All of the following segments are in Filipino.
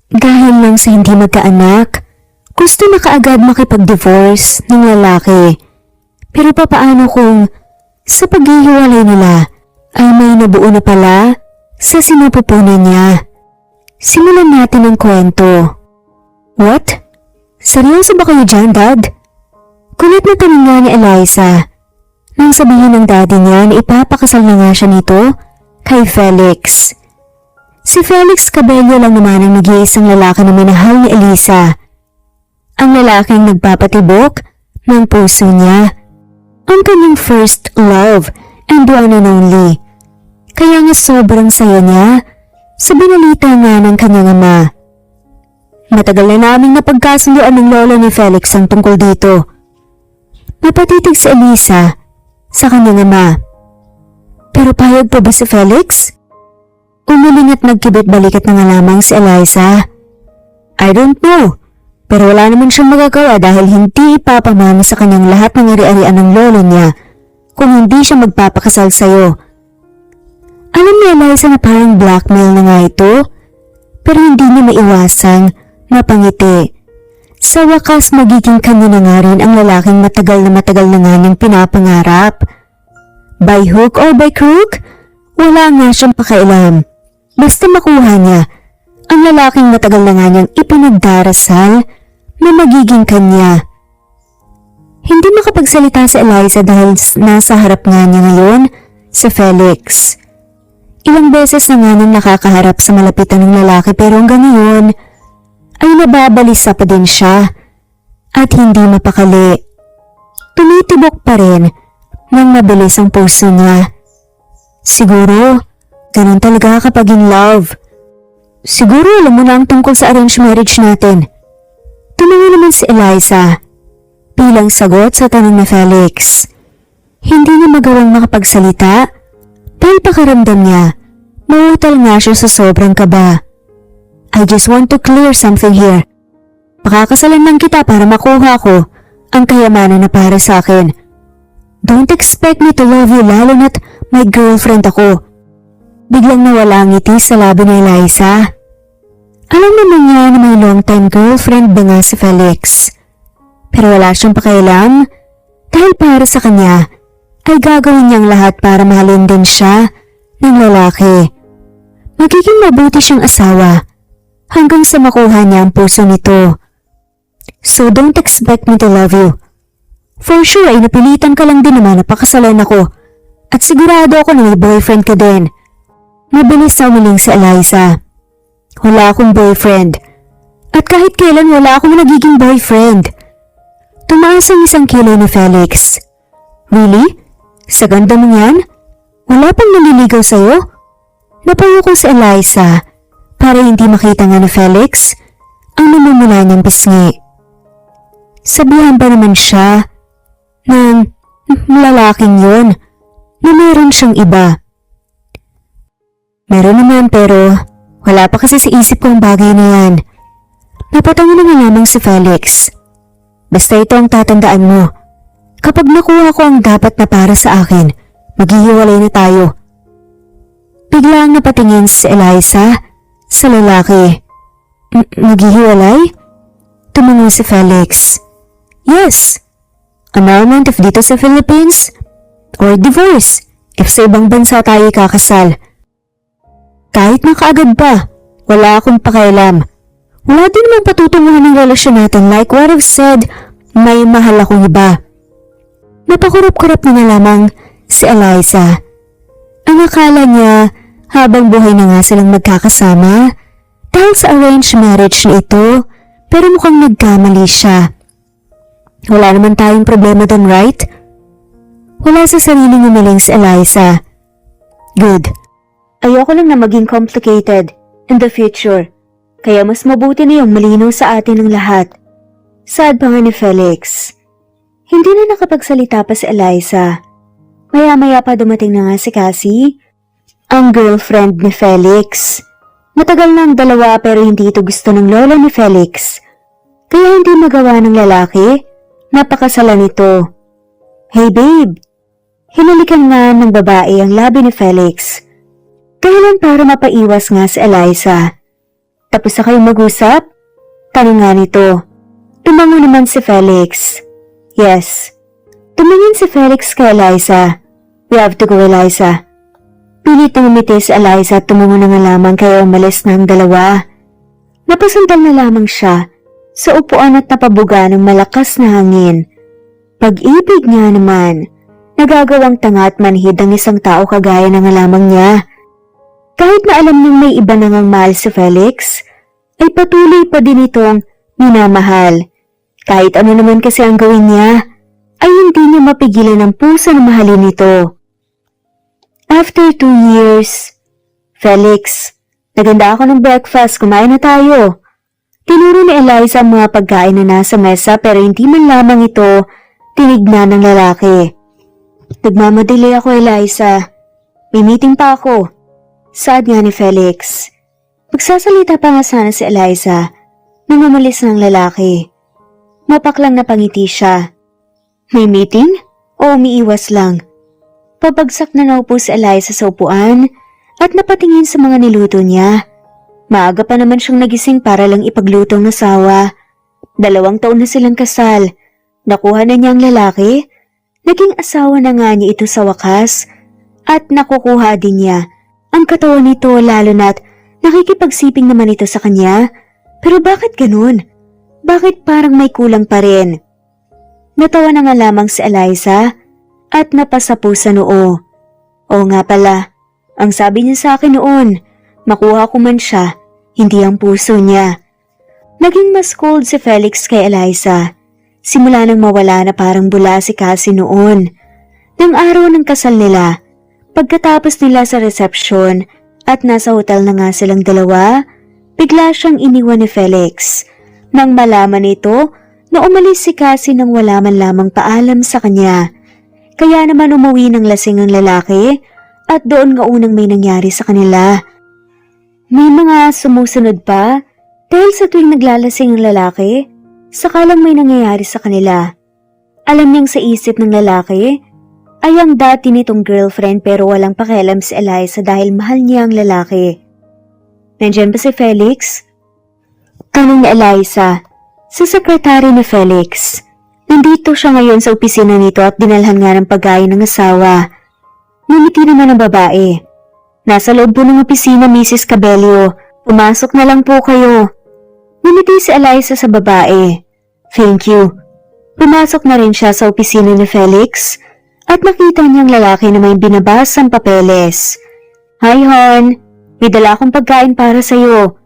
Dahil lang sa hindi magkaanak, gusto na kaagad makipag-divorce ng lalaki. Pero papaano kung sa paghihiwalay nila ay may nabuo na pala sa sinupupunan niya? Simulan natin ang kwento. What? Seryoso ba kayo dyan, Dad? Kulit na tanong nga ni Eliza nang sabihin ng daddy niya na ipapakasal na nga siya nito kay Felix. Si Felix Cabello lang naman ang nag-iisang lalaki na minahal ni Eliza. Ang lalaking nagpapatibok ng puso niya. Ang kanyang first love and one and only. Kaya nga sobrang saya niya sa binalita nga ng kanyang ama. Matagal na naming napagkasunduan ng lola ni Felix ang tungkol dito. Napatitig si Eliza sa kanyang ama. Pero payag pa ba si Felix? Umiling at nagkibit-balikat na nga lamang si Eliza. I don't know, pero wala naman siyang magagawa dahil hindi ipapamana sa kanyang lahat ng ari-arian ng lolo niya kung hindi siya magpapakasal sa'yo. Alam ni Eliza na parang blackmail na nga ito, pero hindi niya maiwasang mapangiti. Sa wakas magiging kanya na nga rin ang lalaking matagal na nga niyang pinapangarap. By hook or by crook, wala nga siyang pakailam. Basta makuha niya ang lalaking matagal na nga niyang ipinagdarasal na magiging kanya. Hindi makapagsalita si Eliza dahil nasa harap nga niya ngayon sa Felix. Ilang beses na nga nang nakakaharap sa malapitan ng lalaki pero hanggang ngayon ay nababalisa pa din siya at hindi mapakali. Tumitibok pa rin nang mabilis ang puso niya. Siguro, ganun talaga kapag in love. Siguro alam mo na ang tungkol sa arranged marriage natin. Tumango naman si Eliza bilang sagot sa tanong ni Felix. Hindi niya magawang makapagsalita dahil pakaramdam niya mautal nga siya sa sobrang kaba. I just want to clear something here. Pakakasalan lang kita para makuha ko ang kayamanan na para sa akin. Don't expect me to love you lalo na't may girlfriend ako. Biglang nawala ang ngiti sa labi ni Eliza. Alam naman niya na may long-time girlfriend ba nga si Felix. Pero wala siyang pakialam dahil para sa kanya ay gagawin niyang lahat para mahalin din siya ng lalaki. Magiging mabuti siyang asawa hanggang sa makuha niya ang puso nito. So don't expect me to love you. For sure ay napilitan ka lang din naman na pakasalan ako at sigurado ako na may boyfriend ka din. Mabilis na umiling si Eliza. Wala akong boyfriend. At kahit kailan wala akong nagiging boyfriend. Tumaas ang 1 kilo ni Felix. Really? Sa ganda mo yan? Wala pang naliligaw sa'yo? Napayo ko si Eliza para hindi makita nga ni Felix ang namumula niyang pisngi. Sabihan pa naman siya ng lalaking yun na meron siyang iba. Meron naman pero wala pa kasi sa isip ko ang bagay na yan. Napatango na nga lamang si Felix. Basta ito ang tatandaan mo. Kapag nakuha ko ang dapat na para sa akin, maghihiwalay na tayo. Biglang napatingin si Eliza sa lalaki. Maghihiwalay? Tumango si Felix. Yes. Annulment if dito sa Philippines or divorce if sa ibang bansa tayo kakasal. Kahit na kaagad ba, wala akong pakialam. Wala din namang patutunguhan ng relasyon natin like what I've said, may mahal akong iba. Napakurap-kurap na lamang si Eliza. Ang akala niya habang buhay na nga silang magkakasama dahil sa arranged marriage na ito pero mukhang nagkamali siya. Wala naman tayong problema doon, right? Wala sa sariling umiling si Eliza. Good. Ayoko lang na maging complicated in the future. Kaya mas mabuti na yung malinaw sa atin ng lahat. Sad pa nga ni Felix. Hindi na nakapagsalita pa si Eliza. Maya-maya pa dumating na nga si Cassie, ang girlfriend ni Felix. Matagal na ang dalawa pero hindi ito gusto ng lola ni Felix. Kaya hindi magawa ng lalaki na pakasalan ito. Hey babe! Hinalikan nga ng babae ang labi ni Felix. Dahilan para mapaiwas nga si Eliza. Tapos na kayong mag-usap? Tanong nga nito. Tumango naman si Felix. Yes. Tumingin si Felix kay Eliza. We have to go, Eliza. Pilit na ngumiti si Eliza at tumungo na nga lamang kaya umalis na ang dalawa. Napasundal na lamang siya sa upuan at napabuga ng malakas na hangin. Pag-ibig nga naman, nagagawang tanga at manhid ang isang tao kagaya na nga lamang niya. Kahit na alam niyang may iba na ngang mahal si Felix, ay patuloy pa din itong minamahal. Kahit ano naman kasi ang gawin niya, ay hindi niya mapigilan ang puso na mahalin ito. After 2 years, Felix, naganda ako ng breakfast, kumain na tayo. Tinuro ni Eliza ang mga pagkain na nasa mesa pero hindi man lamang ito tinignan ng lalaki. Nagmamadali ako, Eliza. May meeting pa ako. Saad nga ni Felix. Magsasalita pa nga sana si Eliza nang umalis ng lalaki. Mapaklang napangiti siya. May meeting? O umiiwas lang? Pabagsak na naupo si Eliza sa upuan at napatingin sa mga niluto niya. Maaga pa naman siyang nagising para lang ipagluto ng asawa. 2 taon na silang kasal. Nakuha na niya ang lalaki. Naging asawa na nga niya ito sa wakas. At nakukuha din niya ang katawan nito lalo na't nakikipagsiping naman ito sa kanya. Pero bakit ganun? Bakit parang may kulang pa rin? Natawa na nga lamang si Eliza at napasapu sa noo. Oo nga pala, ang sabi niya sa akin noon, makuha ko man siya, hindi ang puso niya. Naging mas cold si Felix kay Eliza. Simula nang mawala na parang bula si Cassie noon. Nang araw ng kasal nila, pagkatapos nila sa reception at nasa hotel na nga silang dalawa, bigla siyang iniwan ni Felix. Nang malaman nito na umalis si Cassie nang wala man lamang paalam sa kanya. Kaya naman umuwi ng lasing ang lalaki at doon nga unang may nangyari sa kanila. May mga sumusunod pa dahil sa tuwing naglalasing ang lalaki, sakalang may nangyayari sa kanila. Alam niyang sa isip ng lalaki ay ang dati nitong girlfriend pero walang pakialam si Eliza dahil mahal niya ang lalaki. Nandiyan ba si Felix? Tanong ni Eliza sa sekretary ni Felix. Nandito siya ngayon sa opisina nito at dinalhan nga ng pagkain ng asawa. Ngumiti naman ang babae. Nasa loob po ng opisina, Mrs. Cabello. Pumasok na lang po kayo. Ngumiti si Eliza sa babae. Thank you. Pumasok na rin siya sa opisina ni Felix at nakita niyang lalaki na may binabasang papeles. Hi, hon. May dala akong pagkain para sa'yo.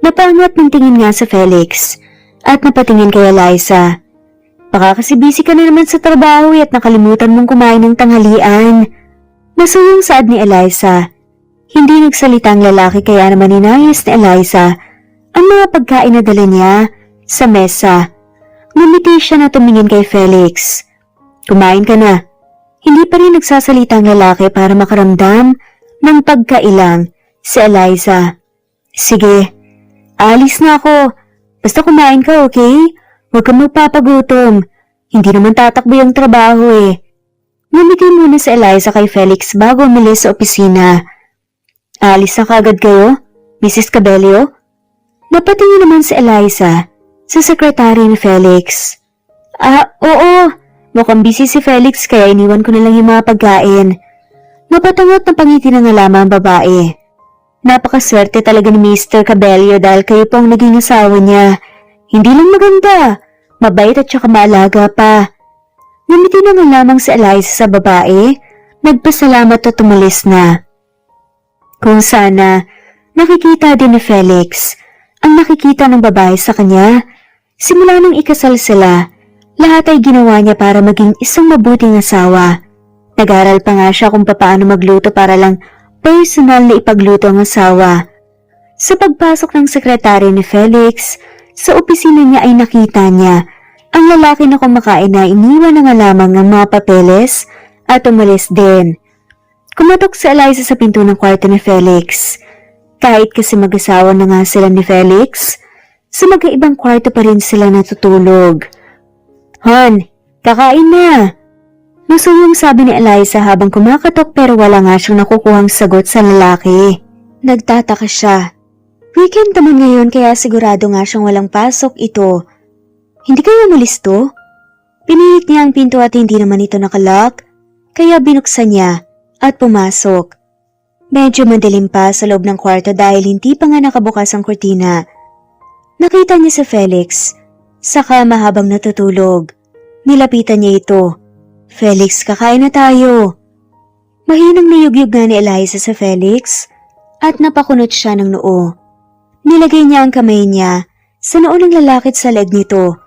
Napangat ng tingin nga sa Felix at napatingin kay Eliza. Baka kasi busy ka na naman sa trabaho at nakalimutan mong kumain ng tanghalian. Nasuyong saad ni Eliza. Hindi nagsalita ang lalaki kaya naman inayos ni Eliza ang mga pagkain na dala niya sa mesa. Ngumiti siya na tumingin kay Felix. Kumain ka na. Hindi pa rin nagsasalita ang lalaki para makaramdam ng pagkailang si Eliza. Sige, alis na ako. Basta kumain ka, okay? Huwag kang magpapagutom. Hindi naman tatakbo yung trabaho eh. Ngumiti muna si Eliza kay Felix bago umalis sa opisina. Alis na kaagad kayo, Mrs. Cabello? Napatingin naman si Eliza sa sekretary ni Felix. Oo. Mukhang busy si Felix kaya iniwan ko na lang yung mga pagkain. Napatangot na pangiti na nga lamang ang babae. Napakaswerte talaga ni Mr. Cabello dahil kayo po ang naging asawa niya. Hindi lang maganda, mabait at saka maalaga pa. Ngumiti na nga lamang si Eliza sa babae, nagpasalamat at tumalis na. Kung sana, nakikita din ni Felix ang nakikita ng babae sa kanya. Simula nang ikasal sila, lahat ay ginawa niya para maging isang mabuting asawa. Nag-aral pa nga siya kung paano magluto para lang personal na ipagluto ang asawa. Sa pagpasok ng sekretary ni Felix, sa opisina niya ay nakita niya ang lalaki na kumakain na iniwan na nga lamang ang mga papeles at umalis din. Kumatok si Eliza sa pinto ng kwarto ni Felix. Kahit kasi mag-asawa na nga sila ni Felix, sa magkaibang kwarto pa rin sila natutulog. Hon, kakain na! Masuyong sabi ni Eliza habang kumakatok pero wala nga siyang nakukuhang sagot sa lalaki. Nagtataka siya. Weekend naman ngayon kaya sigurado nga siyang walang pasok ito. Hindi kayo mulisto? Pinilit niya ang pinto at hindi naman ito nakalock, kaya binuksan niya at pumasok. Medyo madilim pa sa loob ng kwarto dahil hindi pa nga nakabukas ang kurtina. Nakita niya si Felix, saka mahabang natutulog. Nilapitan niya ito. Felix, kakain na tayo. Mahinang niyugyug nga ni Eliza sa Felix at napakunot siya ng noo. Nilagay niya ang kamay niya sa noo ng lalaki sa leg nito.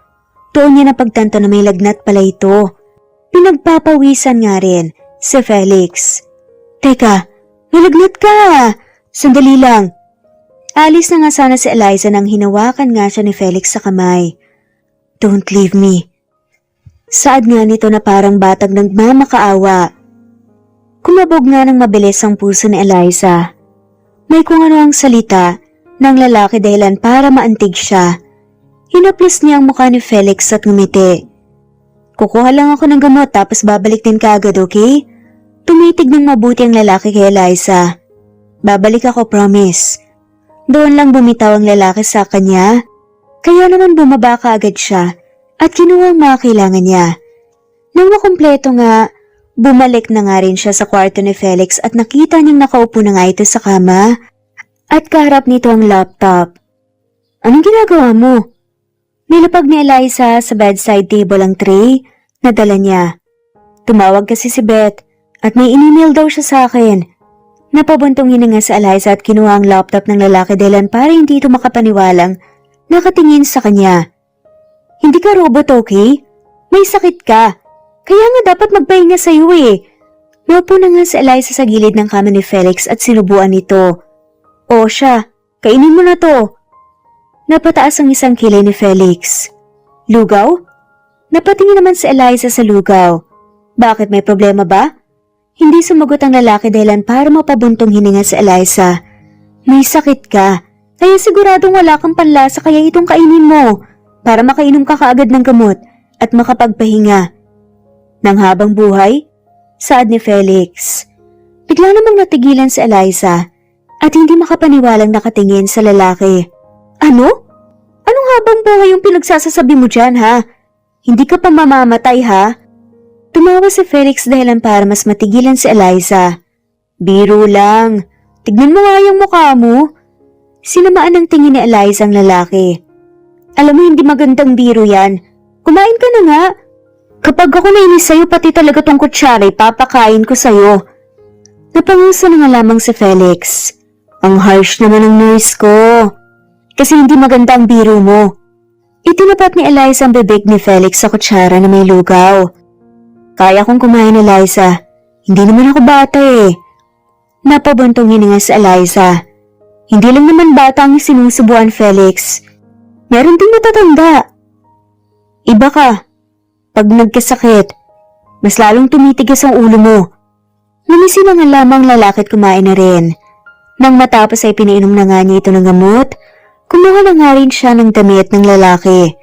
Doon niya napagtanto na may lagnat pala ito. Pinagpapawisan nga rin si Felix. Teka, may lagnat ka! Sandali lang. Alis na nga sana si Eliza nang hinawakan nga siya ni Felix sa kamay. Don't leave me. Saad nga nito na parang batang nagmamakaawa. Kumabog nga ng mabilis ang puso ni Eliza. May kung ano ang salita ng lalaki dahilan para maantig siya. Hinaplos niya ang mukha ni Felix at ngumiti. Kukuha lang ako ng gamot tapos babalik din kaagad, okay? Tumitig ng mabuti ang lalaki kay Eliza. Babalik ako, promise. Doon lang bumitaw ang lalaki sa kanya. Kaya naman bumaba kaagad siya at kinuha ang mga kailangan niya. Nang makumpleto nga, bumalik na nga rin siya sa kwarto ni Felix at nakita niyang nakaupo na nga ito sa kama. At kaharap nito ang laptop. Anong ginagawa mo? Nilapag ni Eliza sa bedside table ang tray na dala niya. Tumawag kasi si Beth at may in-email daw siya sa akin. Napabuntong hininga si Eliza at kinuha ang laptop ng lalaki dahilan para hindi ito makapaniwalang nakatingin sa kanya. Hindi ka robot, okay? May sakit ka. Kaya nga dapat magpahinga sa'yo eh. Naupo na nga si Eliza sa gilid ng kama ni Felix at sinubuan ito. O siya, kainin mo na to. Napataas ang isang kilay ni Felix. Lugaw? Napatingin naman si Eliza sa lugaw. Bakit, may problema ba? Hindi sumagot ang lalaki dahilan para mapabuntong hininga si Eliza. May sakit ka, kaya siguradong wala kang panlasa kaya itong kainin mo para makainom ka kaagad ng gamot at makapagpahinga. Nang habang buhay? Saad ni Felix. Bigla namang natigilan si Eliza at hindi makapaniwalang nakatingin sa lalaki. Ano? Anong habang buhay yung pinagsasasabi mo dyan, ha? Hindi ka pa mamamatay, ha? Tumawa si Felix dahilan para mas matigilan si Eliza. Biro lang. Tignan mo nga yung mukha mo. Sinamaan ng tingin ni Eliza ang lalaki. Alam mo, hindi magandang biro yan. Kumain ka na nga. Kapag ako nainis sa'yo, pati talaga tong kutsara, papakain ko sa'yo. Napangusa na nga lamang si Felix. Ang harsh naman ng nurse ko. Kasi hindi maganda ang biro mo. Itinapat ni Eliza ang bibig ni Felix sa kutsara na may lugaw. Kaya kong kumain, Eliza. Hindi naman ako bata eh. Napabuntong hininga si Eliza. Hindi lang naman bata ang sinusubuan, Felix. Meron ding matatanda. Iba ka. Pag nagkasakit, mas lalong tumitigas ang ulo mo. Lumisi na nga lamang lalaki at kumain na rin. Nang matapos ay pinainom na nga niya ito ng gamot, kumuha na nga rin siya ng damit ng lalaki.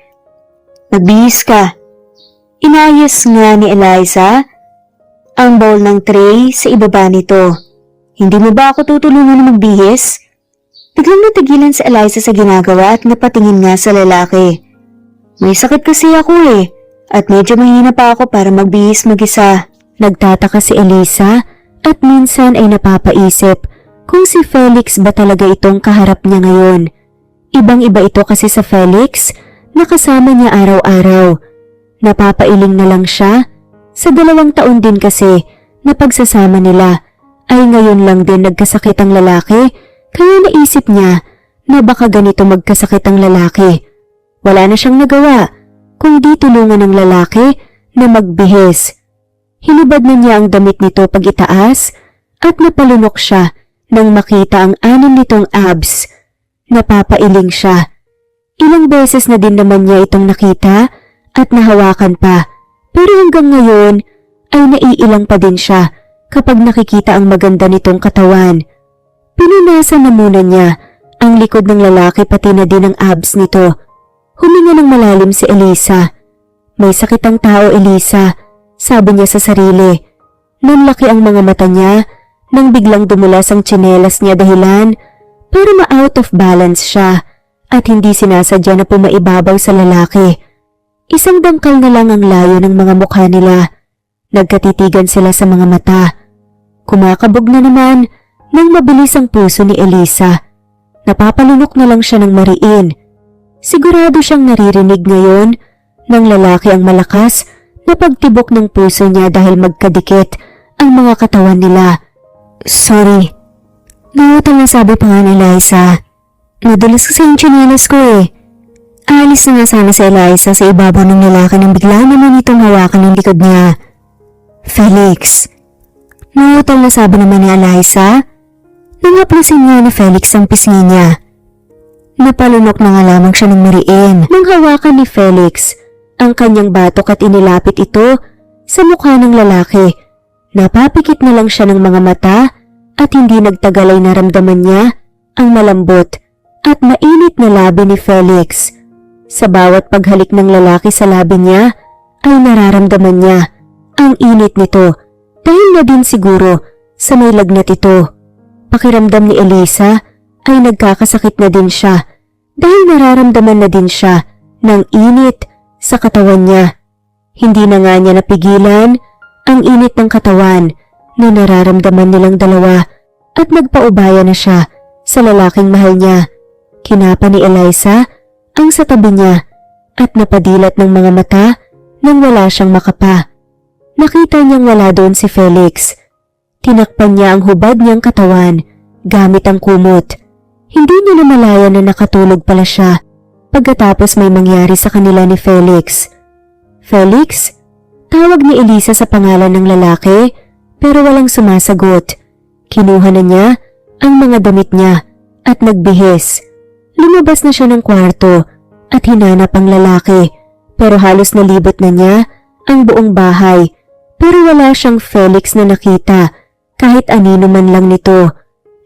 Magbihis ka. Inayos nga ni Eliza ang bowl ng tray sa ibaba nito. Hindi mo ba ako tutulungan na magbihis? Biglang natigilan si Eliza sa ginagawa at napatingin nga sa lalaki. May sakit kasi ako eh, at medyo mahina pa ako para magbihis mag-isa. Nagtataka si Eliza at minsan ay napapaisip kung si Felix ba talaga itong kaharap niya ngayon. Ibang-iba ito kasi sa Felix na kasama niya araw-araw. Napapailing na lang siya. Sa 2 taon din kasi na pagsasama nila ay ngayon lang din nagkasakit ang lalaki kaya naisip niya na baka ganito magkasakit ang lalaki. Wala na siyang nagawa kundi tulungan ng lalaki na magbihis. Hinubad na niya ang damit nito pag itaas at napalunok siya nang makita ang 6 nitong abs. Napapailing siya. Ilang beses na din naman niya itong nakita at nahawakan pa, pero hanggang ngayon ay naiilang pa din siya kapag nakikita ang maganda nitong katawan. Pinunasan na muna niya ang likod ng lalaki pati na din ang abs nito. Huminga ng malalim si Eliza. May sakit ang tao, Eliza, sabi niya sa sarili. Nanlaki ang mga mata niya nang biglang dumulas ang tsinelas niya dahilan Pero ma-out of balance siya at hindi sinasadya na pumaibabaw sa lalaki. Isang dangkal na lang ang layo ng mga mukha nila. Nagkatitigan sila sa mga mata. Kumakabog na naman nang mabilis ang puso ni Elisa. Napapalunok na lang siya ng mariin. Sigurado siyang naririnig ngayon ng lalaki ang malakas na pagtibok ng puso niya dahil magkadikit ang mga katawan nila. Sorry. Nawatang nasabi pa nga ni Eliza. Nadulas kasi yung tsinelas ko eh. Aalis na nga sana si Eliza sa ibabaw ng lalaki nang bigla naman itong hawakan ng likod niya. Felix. Nawatang nasabi naman ni Eliza. Nangaplasin nga ni Felix ang pisngi niya. Napalunok na nga lamang siya ng mariin nang hawakan ni Felix ang kanyang batok at inilapit ito sa mukha ng lalaki. Napapikit na lang siya ng mga mata at hindi nagtagal ay naramdaman niya ang malambot at mainit na labi ni Felix. Sa bawat paghalik ng lalaki sa labi niya ay nararamdaman niya ang init nito dahil na din siguro sa may lagnat ito. Pakiramdam ni Elisa ay nagkakasakit na din siya dahil nararamdaman na din siya ng init sa katawan niya. Hindi na nga niya napigilan ang init ng katawan na nararamdaman nilang dalawa at nagpaubaya na siya sa lalaking mahal niya. Kinapa ni Eliza ang sa tabi niya at napadilat ng mga mata nang wala siyang makapa. Nakita niyang wala doon si Felix. Tinakpan niya ang hubad niyang katawan gamit ang kumot. Hindi niya namalayan na nakatulog pala siya pagkatapos may mangyari sa kanila ni Felix. Felix? Tawag ni Elisa sa pangalan ng lalaki pero walang sumasagot. Kinuha na niya ang mga damit niya at nagbihis. Lumabas na siya ng kwarto at hinanap ang lalaki pero halos nalibot na niya ang buong bahay pero wala siyang Felix na nakita kahit anino man lang nito.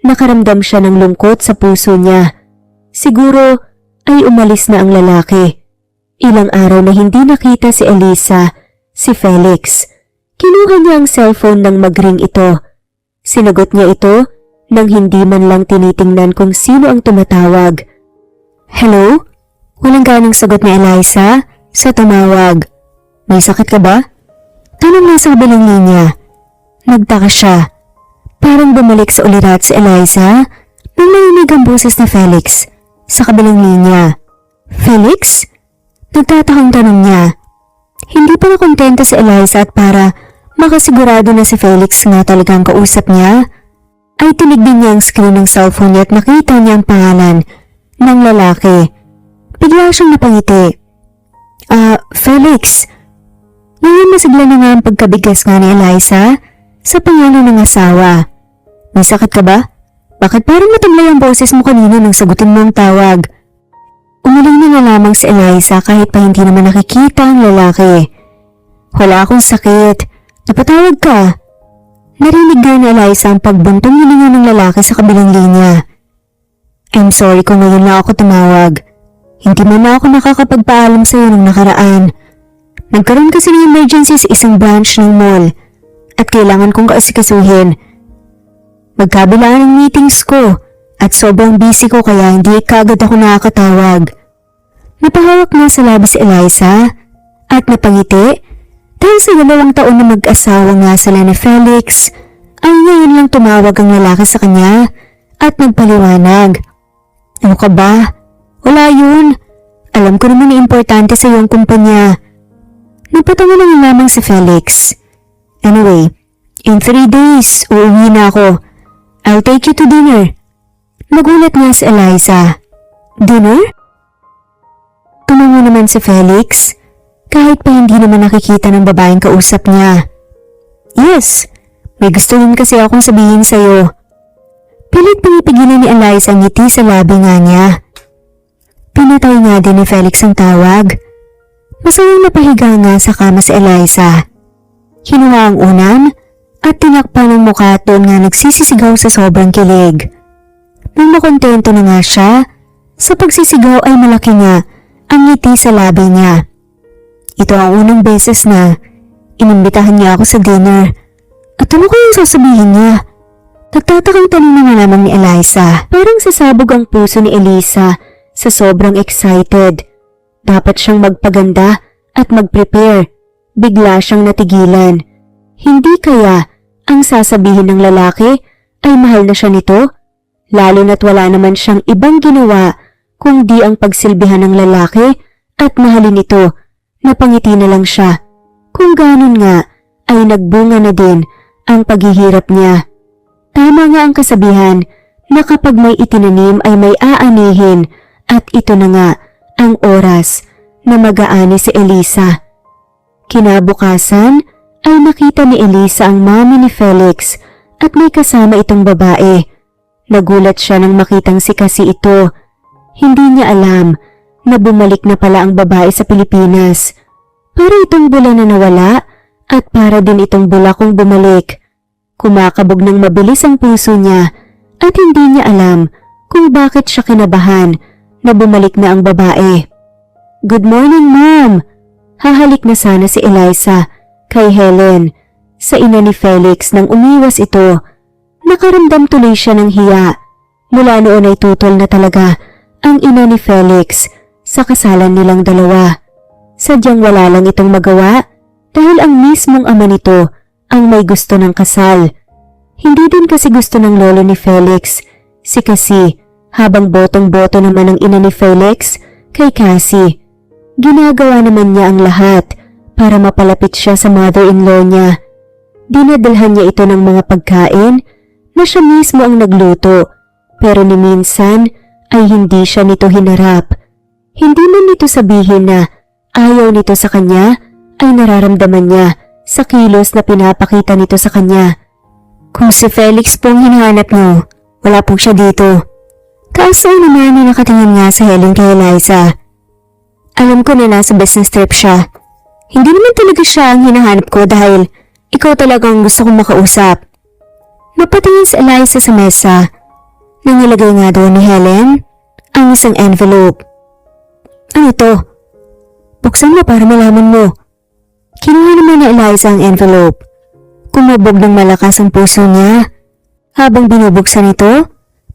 Nakaramdam siya ng lungkot sa puso niya. Siguro ay umalis na ang lalaki. Ilang araw na hindi nakita si Elisa, si Felix. Kinuha niya ang cellphone nang mag-ring ito. Sinagot niya ito nang hindi man lang tinitingnan kung sino ang tumatawag. Hello? Walang ganang sagot ni Eliza sa tumawag. May sakit ka ba? Tanong na sa kabilang linya. Nagtaka siya. Parang bumalik sa ulirat si Eliza nang narinig ang boses ni Felix sa kabilang linya. Felix? Nagtatakang tanong niya. Hindi pa nakontento si Eliza at para makasigurado na si Felix nga talagang kausap niya, ay tinignan niya ang screen ng cellphone niya at nakita niya ang pangalan ng lalaki. Bigla siyang napangiti. Felix. Ngayon masigla na nga ang pagkabigas nga ni Eliza sa pangalan ng asawa. May sakit ka ba? Bakit parang matamlay ang boses mo kanina nang sagutin mo ang tawag? Umiling na nga lamang si Eliza kahit pa hindi naman nakikita ang lalaki. Wala akong sakit. Napatawag ka. Narinig nga ni Eliza ang pagbuntong hininga ng lalaki sa kabilang linya. I'm sorry kung ngayon na ako tumawag. Hindi man na ako nakakapagpaalam sa iyo nung nakaraan. Nagkaroon kasi ng emergency sa isang branch ng mall at kailangan kong kaasikasuhin. Magkabilaan ng meetings ko at sobrang busy ko kaya hindi kaagad ako nakakatawag. Napahawak na sa labi si Eliza at napangiti dahil sa 2 taon na mag-asawa nga sila ni Felix ay ngayon lang tumawag ang lalaki sa kanya at nagpaliwanag. Ano ka ba? Wala yun. Alam ko naman na importante sa iyong kumpanya. Nagpatawa na nga lamang si Felix. Anyway, in 3 days, uuwi na ako. I'll take you to dinner. Nagulat nga si Eliza. Dinner? Tumango naman si Felix, kahit pa hindi naman nakikita ng babaeng kausap niya. Yes, may gusto din kasi akong sabihin sa'yo. Pilit pinipigilan ni Eliza ang ngiti sa labi nga niya. Pinatay nga din ni Felix ang tawag. Masayang napahiga nga sa kama si Eliza. Kinuha ang unan at tinakpan ng mukha at doon nga nagsisisigaw sa sobrang kilig. Nang makontento na nga siya, sa pagsisigaw ay malaki nga ang ngiti sa labi niya. Ito ang unang beses na inimbitahan niya ako sa dinner. At ano kayang sasabihin niya? Nagtatakang tanong na nga lamang ni Eliza. Parang sasabog ang puso ni Elisa sa sobrang excited. Dapat siyang magpaganda at mag-prepare. Bigla siyang natigilan. Hindi kaya ang sasabihin ng lalaki ay mahal na siya nito? Lalo na't wala naman siyang ibang ginawa kundi ang pagsilbihan ng lalaki at mahalin ito. Napangiti na lang siya. Kung ganun nga ay nagbunga na din ang paghihirap niya. Tama nga ang kasabihan na kapag may itinanim ay may aanihin at ito na nga ang oras na mag-aani si Elisa. Kinabukasan ay nakita ni Elisa ang mami ni Felix at may kasama itong babae. Nagulat siya nang makitang si Cassie ito. Hindi niya alam na bumalik na pala ang babae sa Pilipinas. Para itong bula na nawala at para din itong bula kung bumalik. Kumakabog ng mabilis ang puso niya at hindi niya alam kung bakit siya kinabahan na bumalik na ang babae. "Good morning, Ma'am!" Hahalik na sana si Eliza kay Helen sa ina ni Felix nang umiwas ito. Nakaramdam tuloy siya ng hiya. Mula noon ay tutol na talaga ang ina ni Felix sa kasalan nilang dalawa. Sadyang wala lang itong magawa dahil ang mismong ama nito ang may gusto ng kasal. Hindi din kasi gusto ng lolo ni Felix si Cassie, habang botong-boto naman ang ina ni Felix kay Cassie. Ginagawa naman niya ang lahat para mapalapit siya sa mother-in-law niya. Dinadalhan niya ito ng mga pagkain na siya mismo ang nagluto, pero ni minsan ay hindi siya nito hinarap. Hindi man nito sabihin na ayaw nito sa kanya, ay nararamdaman niya sa kilos na pinapakita nito sa kanya. "Kung si Felix pong hinahanap niyo, wala po siya dito." Kaasay naman na nakatingin nga sa Helen kay Eliza. "Alam ko na nasa business trip siya. Hindi naman talaga siya ang hinahanap ko dahil ikaw talagang gusto kong makausap." Napatingin si Eliza sa mesa. Nangilagay nga doon ni Helen ang isang envelope. "Ano to? Buksan mo para malaman mo." Kinuha naman ni Eliza ang envelope. Kumabog ng malakas ang puso niya. Habang binubuksan ito,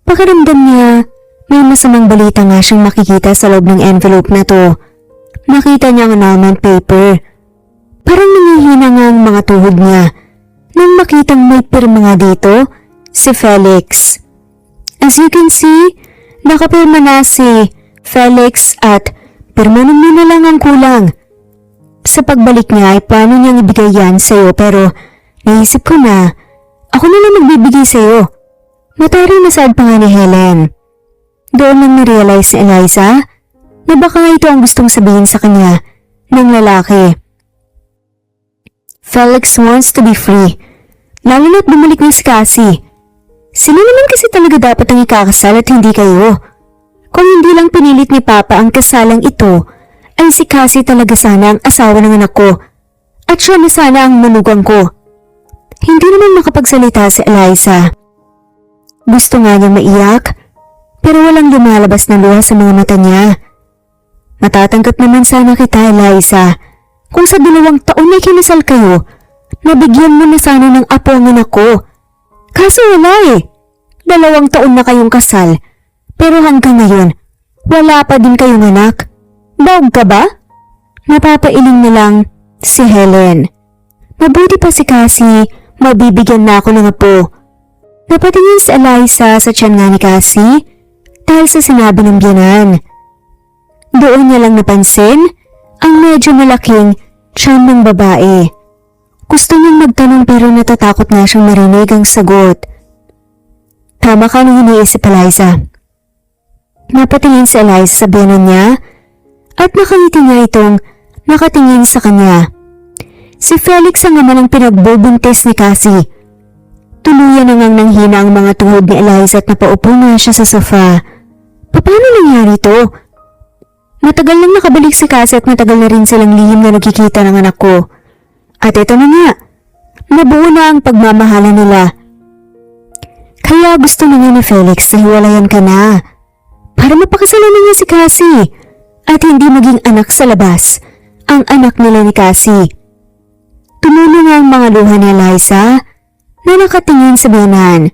pakiramdam niya may masamang balita nga siyang makikita sa loob ng envelope na to. Nakita niya ang annulment paper. Parang nangihina nga ang mga tuhod niya nang makitang may pirma nga dito si Felix. As you can see, nakapirma na si Felix at pirma na lang ang kulang. Sa pagbalik niya ay plano niyang ibigay yan sa'yo pero naisip ko na ako na lang magbibigay sa'yo. Matari na sad pa nga ni Helen. Doon nang narealize ni Eliza na baka ito ang gustong sabihin sa kanya ng lalaki. Felix wants to be free, lalo na't bumalik na si Cassie. Sino naman kasi talaga dapat ang ikakasal at hindi kayo? Kung hindi lang pinilit ni Papa ang kasalang ito, ay si Cassie talaga sana ang asawa ng anak ko at siya na sana ang manugang ko. Hindi naman makapagsalita si Eliza. Gusto nga niya maiyak, pero walang lumalabas na luha sa mga mata niya. Matatanggap naman sana kita, Eliza, kung sa 2 taon na kinasal kayo, nabigyan mo na sana ng apo ang anak ko. Kaso wala 2 taon na kayong kasal, pero hanggang ngayon, wala pa din kayong anak. Bawg ka ba? Napapailing na lang si Helen. Mabuti pa si Cassie, mabibigyan na ako ng apo. Napatingin si Eliza sa tiyan nga ni Cassie dahil sa sinabi ng biyanan. Doon niya lang napansin ang medyo malaking tiyan ng babae. Gusto niyang magtanong pero natatakot na siyang marinig ang sagot. Tama ka nang iniisip, Eliza. Napatingin si Eliza sa biyanan niya at nakangiti niya itong nakatingin sa kanya. Si Felix ang naman ang pinagbubuntis ni Cassie. Tuluyan na ngang nanghina ang mga tuhod ni Eliza at napaupo na siya sa sofa. Paano nangyari ito? Matagal nang nakabalik si Cassie at matagal na rin silang lihim na nagkikita ng anak ko. At ito na nga, nabuo na ang pagmamahala nila. Kaya gusto na nga ni Felix na hiwalayan ka na para mapakasalan niya si Cassie at hindi maging anak sa labas ang anak nila ni Cassie. Tumulo nga ang mga luha ni Eliza na nakatingin sa biyanan.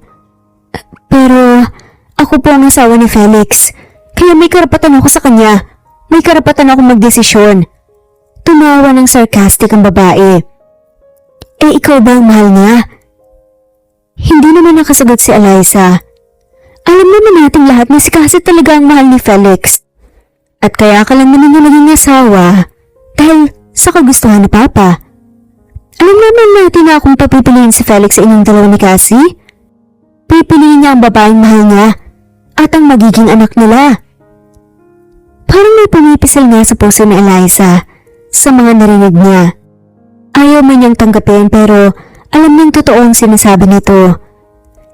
Pero ako po ang asawa ni Felix, kaya may karapatan ako sa kanya. May karapatan ako magdesisyon. Tumawa ng sarcastic ang babae. Eh ikaw ba ang mahal niya? Hindi naman nakasagot si Eliza. Alam naman nating lahat na si Cassie talaga ang mahal ni Felix. At kaya ka lang naman niya naging asawa dahil sa kagustuhan ni Papa. Alam naman natin na kung papipiliin si Felix sa inyong dalawa ni Cassie, pipiliin niya ang babaeng mahal niya at ang magiging anak nila. Parang may pumipisil nga sa puso ni Eliza sa mga narinig niya. Ayaw man niyang tanggapin pero alam niyang totoo ang sinasabi nito.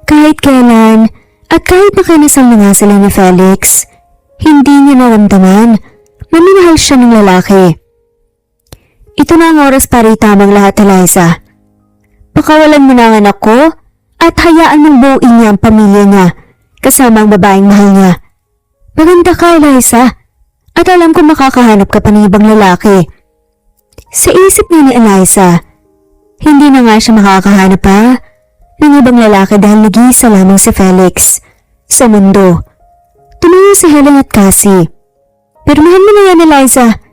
Kahit kailan at kahit nakinasal na nga sila ni Felix, hindi niya naramdaman na minahal siya ng lalaki. Ito na ang oras para itamang lahat, Eliza. Pakawalan mo na ang anak ko at hayaan mong buuin niya ang pamilya niya kasama ang babaeng mahal niya. Maganda ka, Eliza, at alam ko makakahanap ka pa ng ibang lalaki. Sa isip niya ni Eliza, hindi na nga siya makakahanap pa ng ibang lalaki dahil nag-iisa lamang si Felix sa mundo. Tumingin si Helen at Cassie. Pirmahan mo na yan, Eliza.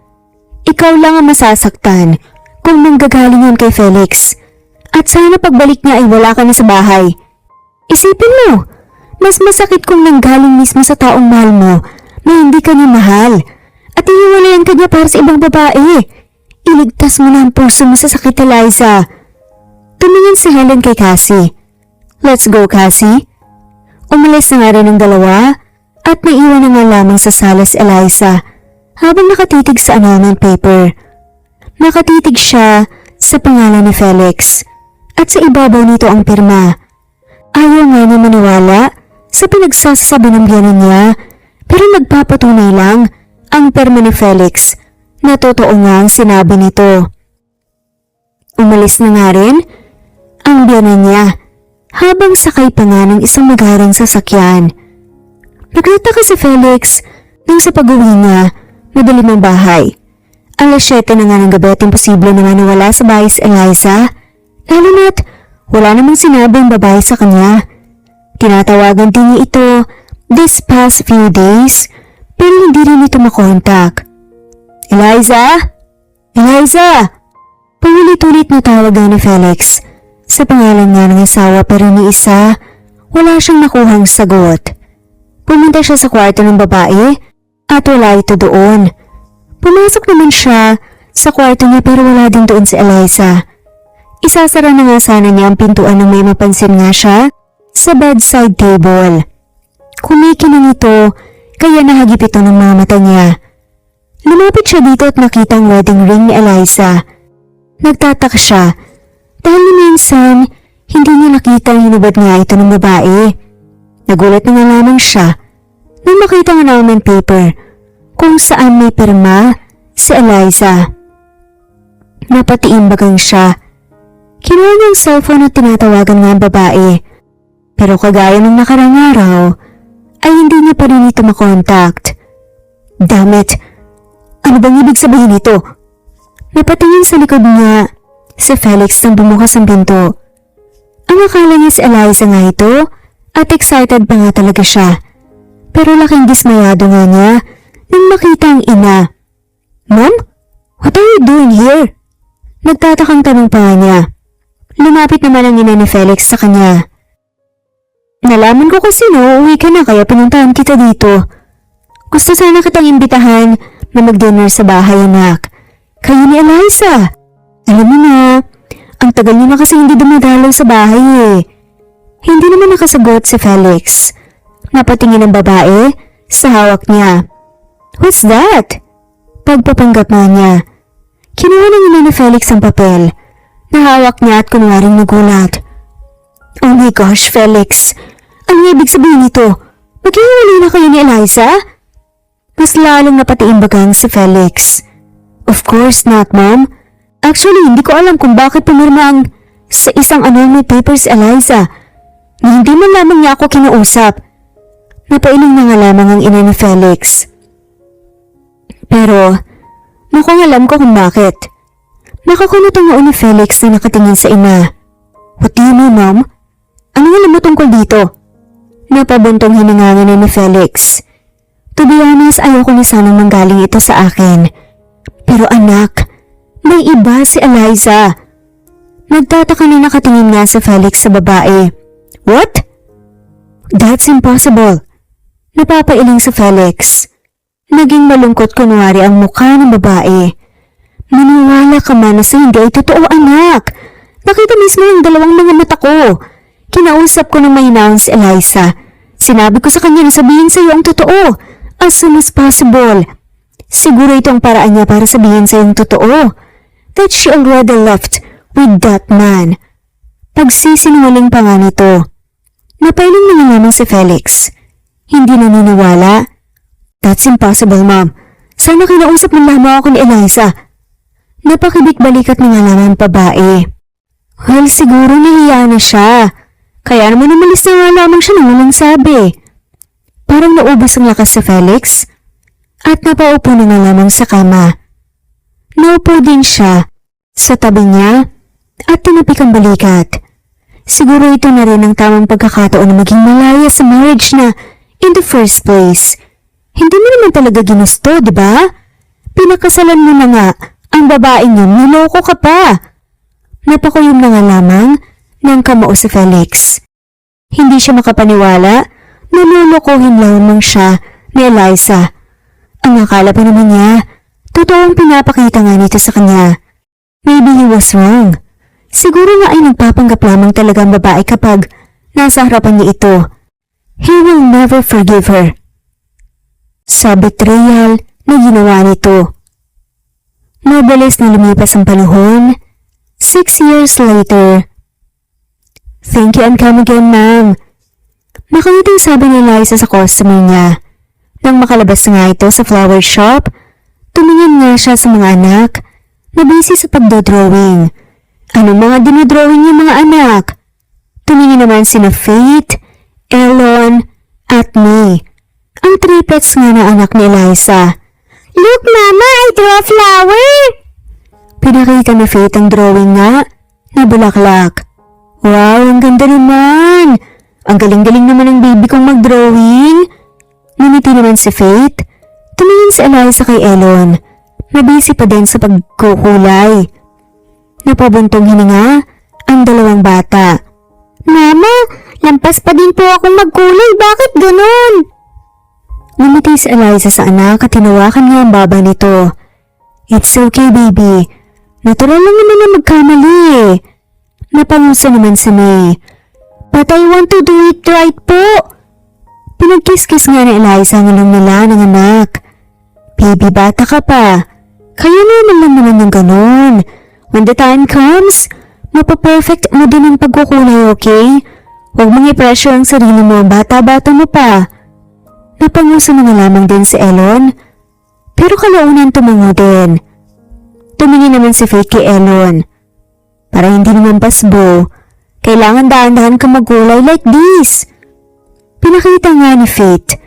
Ikaw lang ang masasaktan kung manggagaling yan kay Felix. At sana pagbalik niya ay wala ka na sa bahay. Isipin mo, mas masakit kung nanggaling mismo sa taong mahal mo na hindi ka niya mahal. At iiwalayan ka niya para sa ibang babae. Iligtas mo na ang puso mo sa sakit, Eliza. Tumingin si Helen kay Cassie. Let's go, Cassie. Umalis na nga rin ang dalawa at naiwan na nga lamang sa sala si Eliza habang nakatitig sa annulment paper. Nakatitig siya sa pangalan ni Felix at sa ibabaw nito ang pirma. Ayaw nga niya maniwala sa pinagsasabi ng biyanan niya pero nagpapatunay lang ang pirma ni Felix na totoo nga ang sinabi nito. Umalis na nga rin ang biyanan niya habang sakay pa nga ng isang magarang sasakyan. Nagtataka si Felix nang sa pag-uwi niya madilim ang bahay. Alas 7 na nga ng gabi at imposible na nga nawala sa bahay si Eliza, lalo na't wala namang sinabi ang babae sa kanya. Tinatawagan din niya ito this past few days pero hindi rin ito makontak. Eliza? Eliza! Paulit-ulit na tawag ni Felix sa pangalan nga ng asawa pero ni isa wala siyang nakuhang sagot. Pumunta siya sa kwarto ng babae at wala ito doon. Pumasok naman siya sa kwarto niya pero wala din doon si Eliza. Isasara na nga sana niya ang pintuan nang may mapansin nga siya sa bedside table. Kumikinang ito kaya nahagip ito ng mga mata niya. Lumapit siya dito at nakita ang wedding ring ni Eliza. Nagtataka siya dahil minsan hindi niya nakita ang hinubad nga ito ng babae. Nagulat na nga lamang siya nang makita ang annulment paper kung saan may pirma si Eliza. Napatiimbagang siya. Kinuha niya ang cellphone at tinatawagan nga ang babae. Pero kagaya ng nakarang araw ay hindi niya pa rin ito makontakt. Damn it! Ano bang ibig sabihin nito? Napatingin sa likod niya si Felix nang bumukas ang pinto. Ang akala niya si Eliza nga ito at excited pa nga talaga siya. Pero laking dismayado nga niya nang makita ang ina. Mom? What are you doing here? Nagtatakang tanong pa nga niya. Lumapit naman ang ina ni Felix sa kanya. Nalaman ko kasi uuwi ka na kaya pinuntahan kita dito. Gusto sana kitang imbitahan na mag-dinner sa bahay, anak. Kayo ni Eliza. Alam mo na, ang tagal niyo na kasi hindi dumadalaw sa bahay eh. Hindi naman nakasagot si Felix. Napatingin ang babae sa hawak niya. What's that? Pagpapanggap na niya. Kinuha ng ina ni Felix ang papel. Nahawak niya at kunwaring nagulat. Oh my gosh, Felix. Ano ibig sabihin nito? Maghiwalay na kayo ni Eliza? Mas lalong napatiimbagang si Felix. Of course not, Mom. Actually, hindi ko alam kung bakit pumirma ang sa isang annulment paper si Eliza. Na hindi man lamang niya ako kinausap. Napailing na nga lamang ang ina ni Felix. Pero, mukhang alam ko kung bakit. Nakakunot ang ulo ni Felix na nakatingin sa ina. What do you mean, Mom? Ano alam mo tungkol dito? Napabuntong hiningangan ni Felix. To be honest, ayoko na sanang manggaling ito sa akin. Pero anak, may iba si Eliza. Nagtataka na nakatingin nga si Felix sa babae. What? That's impossible. Napapailing si Felix. Naging malungkot kunwari ang mukha ng babae. Maniwala ka man na sa hindi ay totoo, anak. Nakita mismo yung dalawang mga mata ko. Kinausap ko ng mahinahon si Eliza. Sinabi ko sa kanya na sabihin sa iyo ang totoo as soon as possible. Siguro ito ang paraan niya para sabihin sa iyo ang totoo. That she already left with that man. Pagsisinungaling pa nga nito. Napailing na nga naman si Felix. Hindi naniniwala. That's impossible, ma'am. Sana kinausap ng lamang ako ni Eliza. Napakibik-balikat na nga naman babae. Well, siguro nahiya na siya. Kaya naman umalis na nga lamang siya nang walang sabi. Parang naubos ang lakas sa Felix at napaupo na nga lamang sa kama. Naupo din siya sa tabi niya at tinapik ang balikat. Siguro ito na rin ang tamang pagkakataon na maging malaya sa marriage na in the first place. Hindi mo naman talaga ginusto, di ba? Pinakasalan mo na nga ang babaeng yun, niloko ka pa. Napakuyom na nga lamang ng kamao si Felix. Hindi siya makapaniwala na lulukohin lamang siya ni Eliza. Ang akala pa naman niya, totoong pinapakita nga nito sa kanya. Maybe he was wrong. Siguro nga ay nagpapanggap lamang talaga ang babae kapag nasa harapan niya ito. He will never forgive her. Sa betrayal na ginawa nito. Mabilis na lumipas ang panahon. 6 years later. Thank you and come again, ma'am. Makangiting sabi ni Eliza sa customer niya. Nang makalabas nga ito sa flower shop, tumingin nga siya sa mga anak na busy sa pagdodrawing. Anong mga dinodrawing yung mga anak? Tumingin naman sina Faith, Elon, at May. Ang triplets nga na anak ni Eliza. Look, Mama, I draw a flower! Pinakita ni Faith ang drawing nga na bulaklak. Wow, ang ganda naman! Ang galing-galing naman ng baby kong mag-drawing. Ngumiti naman si Faith. Tumingin si Eliza kay Elon. Nabisi pa din sa pagkukulay. Napabuntong hininga ang dalawang bata. Mama, lampas pa din po akong magkulay. Bakit ganun? Ngumiti si Eliza sa anak at tinawakan nga ang baba nito. It's okay, baby. Natural lang naman na magkamali eh. Napangusa naman si May. But I want to do it right po. Pinagkiskis nga ni Eliza ang ilong nila ng anak. Baby, bata ka pa. Kaya naman lang naman yung ganun. When the time comes, mapaperfect mo din ang pagkukulay, okay? Huwag mong i-pressure ang sarili mo, bata-bata mo pa. Napanguso na nga lamang din si Elon. Pero kalaunan tumango din. Tumingin naman si Faith kay Elon. Para hindi naman pasbo, kailangan dahan-dahan ka magkulay like this. Pinakita nga ni Faith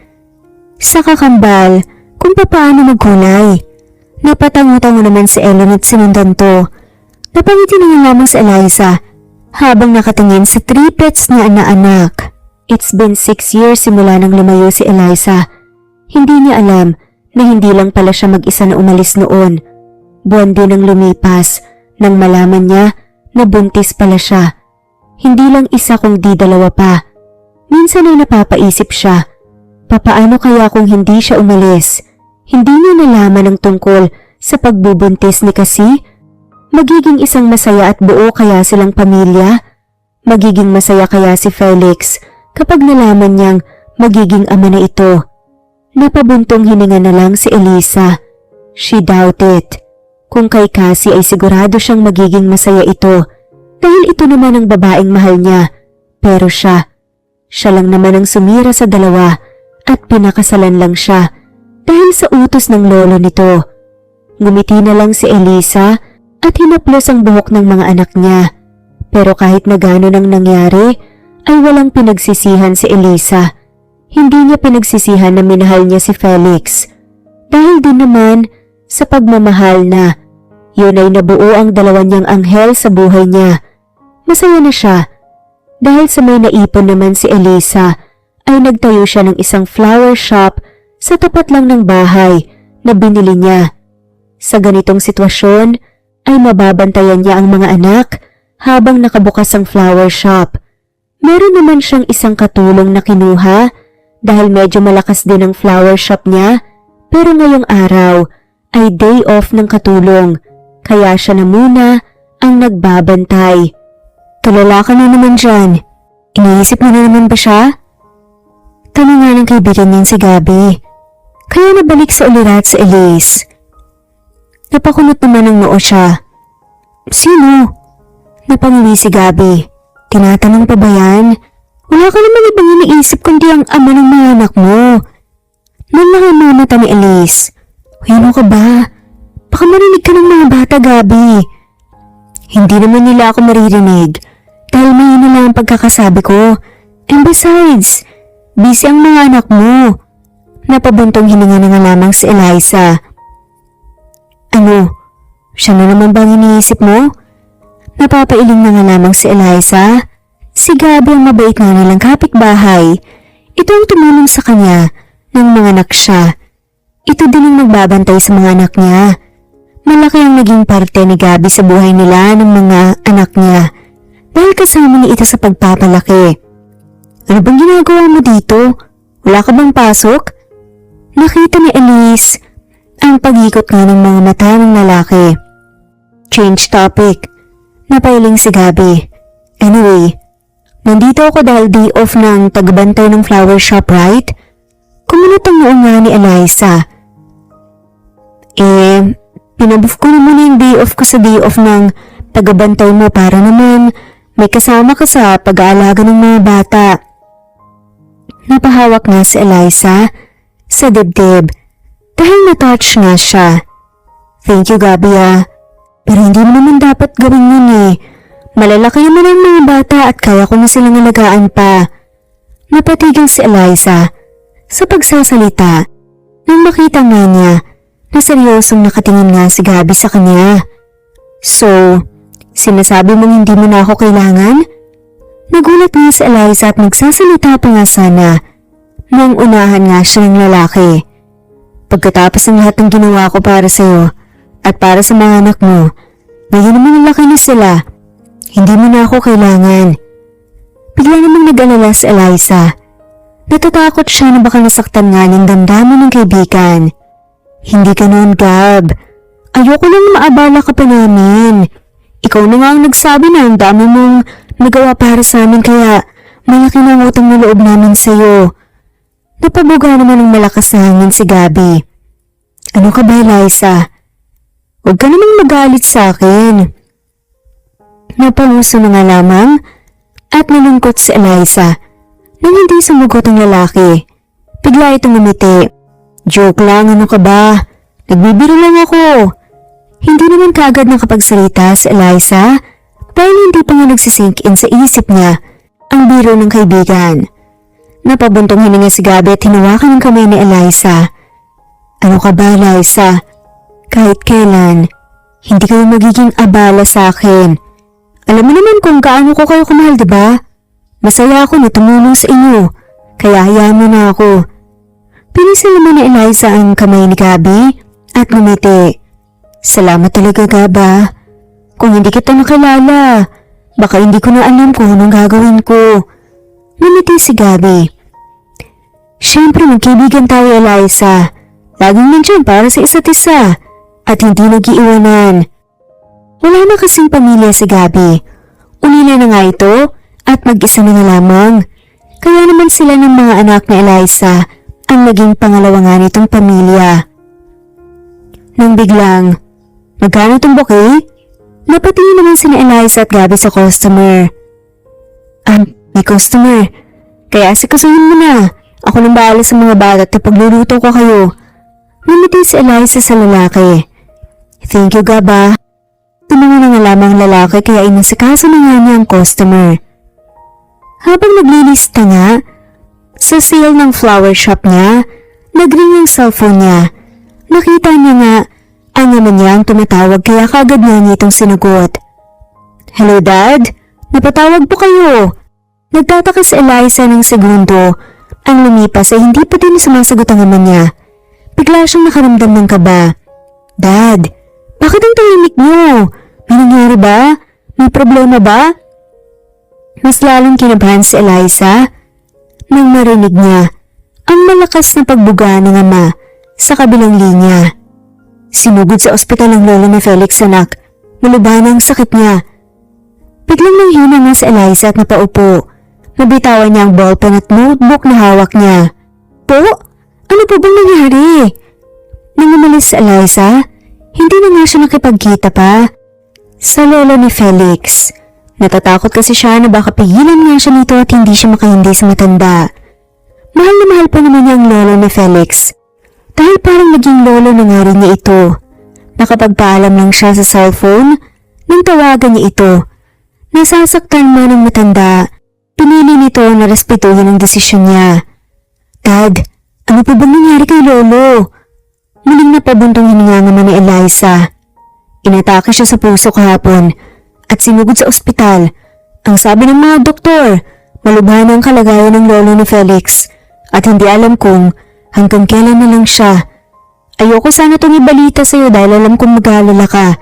sa kakambal kung paano magkulay. Napatango-tango naman si Elon at sinundan to. Napangiti na nga lamang si Eliza habang nakatingin sa triplets niya na anak. It's been 6 years simula nang lumayo si Eliza. Hindi niya alam na hindi lang pala siya mag-isa na umalis noon. Buwan din ang lumipas nang malaman niya na buntis pala siya. Hindi lang isa kundi dalawa pa. Minsan ay napapaisip siya, papaano kaya kung hindi siya umalis? Hindi niya nalaman ang tungkol sa pagbubuntis ni Cassie? Magiging isang masaya at buo kaya silang pamilya? Magiging masaya kaya si Felix kapag nalaman niyang magiging ama na ito? Napabuntong hininga na lang si Eliza. She doubted. Kung kay Cassie ay sigurado siyang magiging masaya ito dahil ito naman ang babaeng mahal niya. Pero siya lang naman ang sumira sa dalawa at pinakasalan lang siya dahil sa utos ng lolo nito. Ngumiti na lang si Eliza at hinaplos ang buhok ng mga anak niya. Pero kahit na gano'n ang nangyari, ay walang pinagsisihan si Eliza. Hindi niya pinagsisihan na minahal niya si Felix. Dahil din naman sa pagmamahal na yun ay nabuo ang dalawa niyang anghel sa buhay niya. Masaya na siya dahil sa may naipon naman si Eliza ay nagtayo siya ng isang flower shop sa tapat lang ng bahay na binili niya. Sa ganitong sitwasyon ay mababantayan niya ang mga anak habang nakabukas ang flower shop. Meron naman siyang isang katulong na kinuha dahil medyo malakas din ang flower shop niya, pero ngayong araw ay day off ng katulong kaya siya na muna ang nagbabantay. Tulala ka na naman dyan. Iniisip mo na naman ba siya? Tanong nga ng kaibigan niyan si Gabby. Kaya nabalik sa ulirat sa Elise. Napakunot naman ng noo siya. Sino? Napangiwi si Gabby. Tinatanong pa ba yan? Wala ka naman ibang iniisip kundi ang ama ng mga anak mo. Nang mata ni Elise. Ano ka ba? Baka marinig ka ng mga bata, Gabby. Hindi naman nila ako maririnig dahil mahina lang ang pagkakasabi ko. And besides, busy ang mga anak mo. Napabuntong hininga na nga lamang si Eliza. Ano? Siya na naman bang iniisip mo? Napapailing na nga lamang si Eliza. Si Gabby ang mabait na nilang kapitbahay. Ito ang tumulong sa kanya nang manganak siya. Ito din ang nagbabantay sa mga anak niya. Malaki ang naging parte ni Gabby sa buhay nila ng mga anak niya dahil kasama niya ito sa pagpapalaki. Ano bang ginagawa mo dito? Wala ka bang pasok? Nakita ni Elise ang pag-ikot nga ng mga mata ng lalaki. Change topic. Napailing si Gabby. Anyway, nandito ako dahil day off ng tagbantay ng flower shop, right? Kumunot ang noo nga ni Eliza. Pinabuf ko na muna yung day off ko sa day off ng tagabantay mo para naman may kasama ka sa pag-aalaga ng mga bata. Napahawak nga si Eliza sa dibdib dahil na-touch nga siya. Thank you, Gabby, pero hindi mo naman dapat gawin yun Malalaki naman ang mga bata at kaya ko na silang alagaan pa. Napatigil si Eliza sa pagsasalita nang makita nga niya na seryosong nakatingin nga si Gabby sa kanya. So, sinasabi mong hindi mo na ako kailangan? Nagulat nga si Eliza at nagsasalita pa nga sana nang unahan nga siya ng lalaki. Pagkatapos ng lahat ng ginawa ko para sa'yo at para sa mga anak mo, ngayon naman ang laki na sila. Hindi mo na ako kailangan. Bigla namang nag-alala si Eliza. Natatakot siya na baka nasaktan nga ng damdamin ng kaibigan. Hindi ka noon, Gab. Ayoko nang maabala ka pa namin. Ikaw na nga ang nagsabi na ang dami mong nagawa para sa amin kaya malaki na ang utang na loob namin sa'yo. Napabuga naman ng malakas na hangin si Gabby. Ano ka ba, Eliza? Huwag ka namang magalit sa akin. Napanguso na nga lamang at nalungkot si Eliza nang hindi sumugot ang lalaki. Bigla itong umiti. Joke lang, ano ka ba? Nagbibiro lang ako. Hindi naman kaagad nakapagsalita si Eliza dahil hindi pa nga nagsisink in sa isip niya ang biro ng kaibigan. Napabuntong hininga si Gabby at hinawakan ng kamay ni Eliza. Ano ka ba, Eliza? Kahit kailan, hindi kayo magiging abala sa akin. Alam mo naman kung gaano ko kayo kumahal, diba? Masaya ako na tumulong sa inyo, kaya hayaan mo na ako. Pinisil naman ni Eliza ang kamay ni Gabby at ngumiti. Salamat talaga, Gaba. Kung hindi kita nakilala, baka hindi ko na alam kung anong gagawin ko. Ngumiti si Gabby. Siyempre magkaibigan tayo, Eliza. Laging nandyan para sa isa't isa at hindi nag-iiwanan. Wala na kasing pamilya si Gabby. Unila na nga ito at mag-isa na nga lamang. Kaya naman sila ng mga anak ni Eliza ang naging pangalawa nga nitong pamilya. Nang biglang, magkano itong bouquet? Napatingin naman si Eliza at Gabby sa customer. May customer. Kaya sikasuhin mo na. Ako nang bahala sa mga bata at pagluluto ko kayo. Ngumiti si Eliza sa lalaki. Thank you, Gaba. Tumungo na nga lamang lalaki kaya inasikaso na nga niya ang customer. Habang naglilista nga, sa sale ng flower shop niya, nagring yung cellphone niya. Nakita niya nga ang ama niya ang tumatawag kaya kagad nga niya itong sinagot. Hello, Dad? Napatawag po kayo. Nagtataka si Eliza ng segundo Ang lumipas ay hindi pa din sumasagot ang ama niya. Bigla siyang nakaramdam ng kaba. Dad, bakit ang tahimik niyo? May nangyari ba? May problema ba? Mas lalong kinabahan si Eliza nang marinig niya ang malakas na pagbuga ng ama sa kabilang linya. Sinugod sa ospital ang lolo ni Felix, anak. Malubhan ang sakit niya. Biglang nanghina nga si Eliza at napaupo. Nabitawan niya ang ballpen at notebook na hawak niya. Po? Ano po bang nangyari? Nang umalis si Eliza, hindi na nga siya nakipagkita pa sa lolo ni Felix. Natatakot kasi siya na baka pigilan nga siya nito at hindi siya makahindi sa matanda. Mahal na mahal pa naman niya ang lolo ni Felix. Dahil parang naging lolo na nga rin niya ito. Nakapagpaalam lang siya sa cellphone nang tawagan niya ito. Nasasaktan man ang matanda, pinili nito na respetuhin ang desisyon niya. Dad, ano pa bang nangyari kay lolo? Muling napabuntong hininga naman ni Eliza. Inatake siya sa puso kahapon at sinugod sa ospital. Ang sabi ng mga doktor, malubha na ang kalagayan ng lolo ni Felix at hindi alam kung hanggang kailan na lang siya. Ayoko sana itong ibalita sa'yo dahil alam kong mag-aalala ka.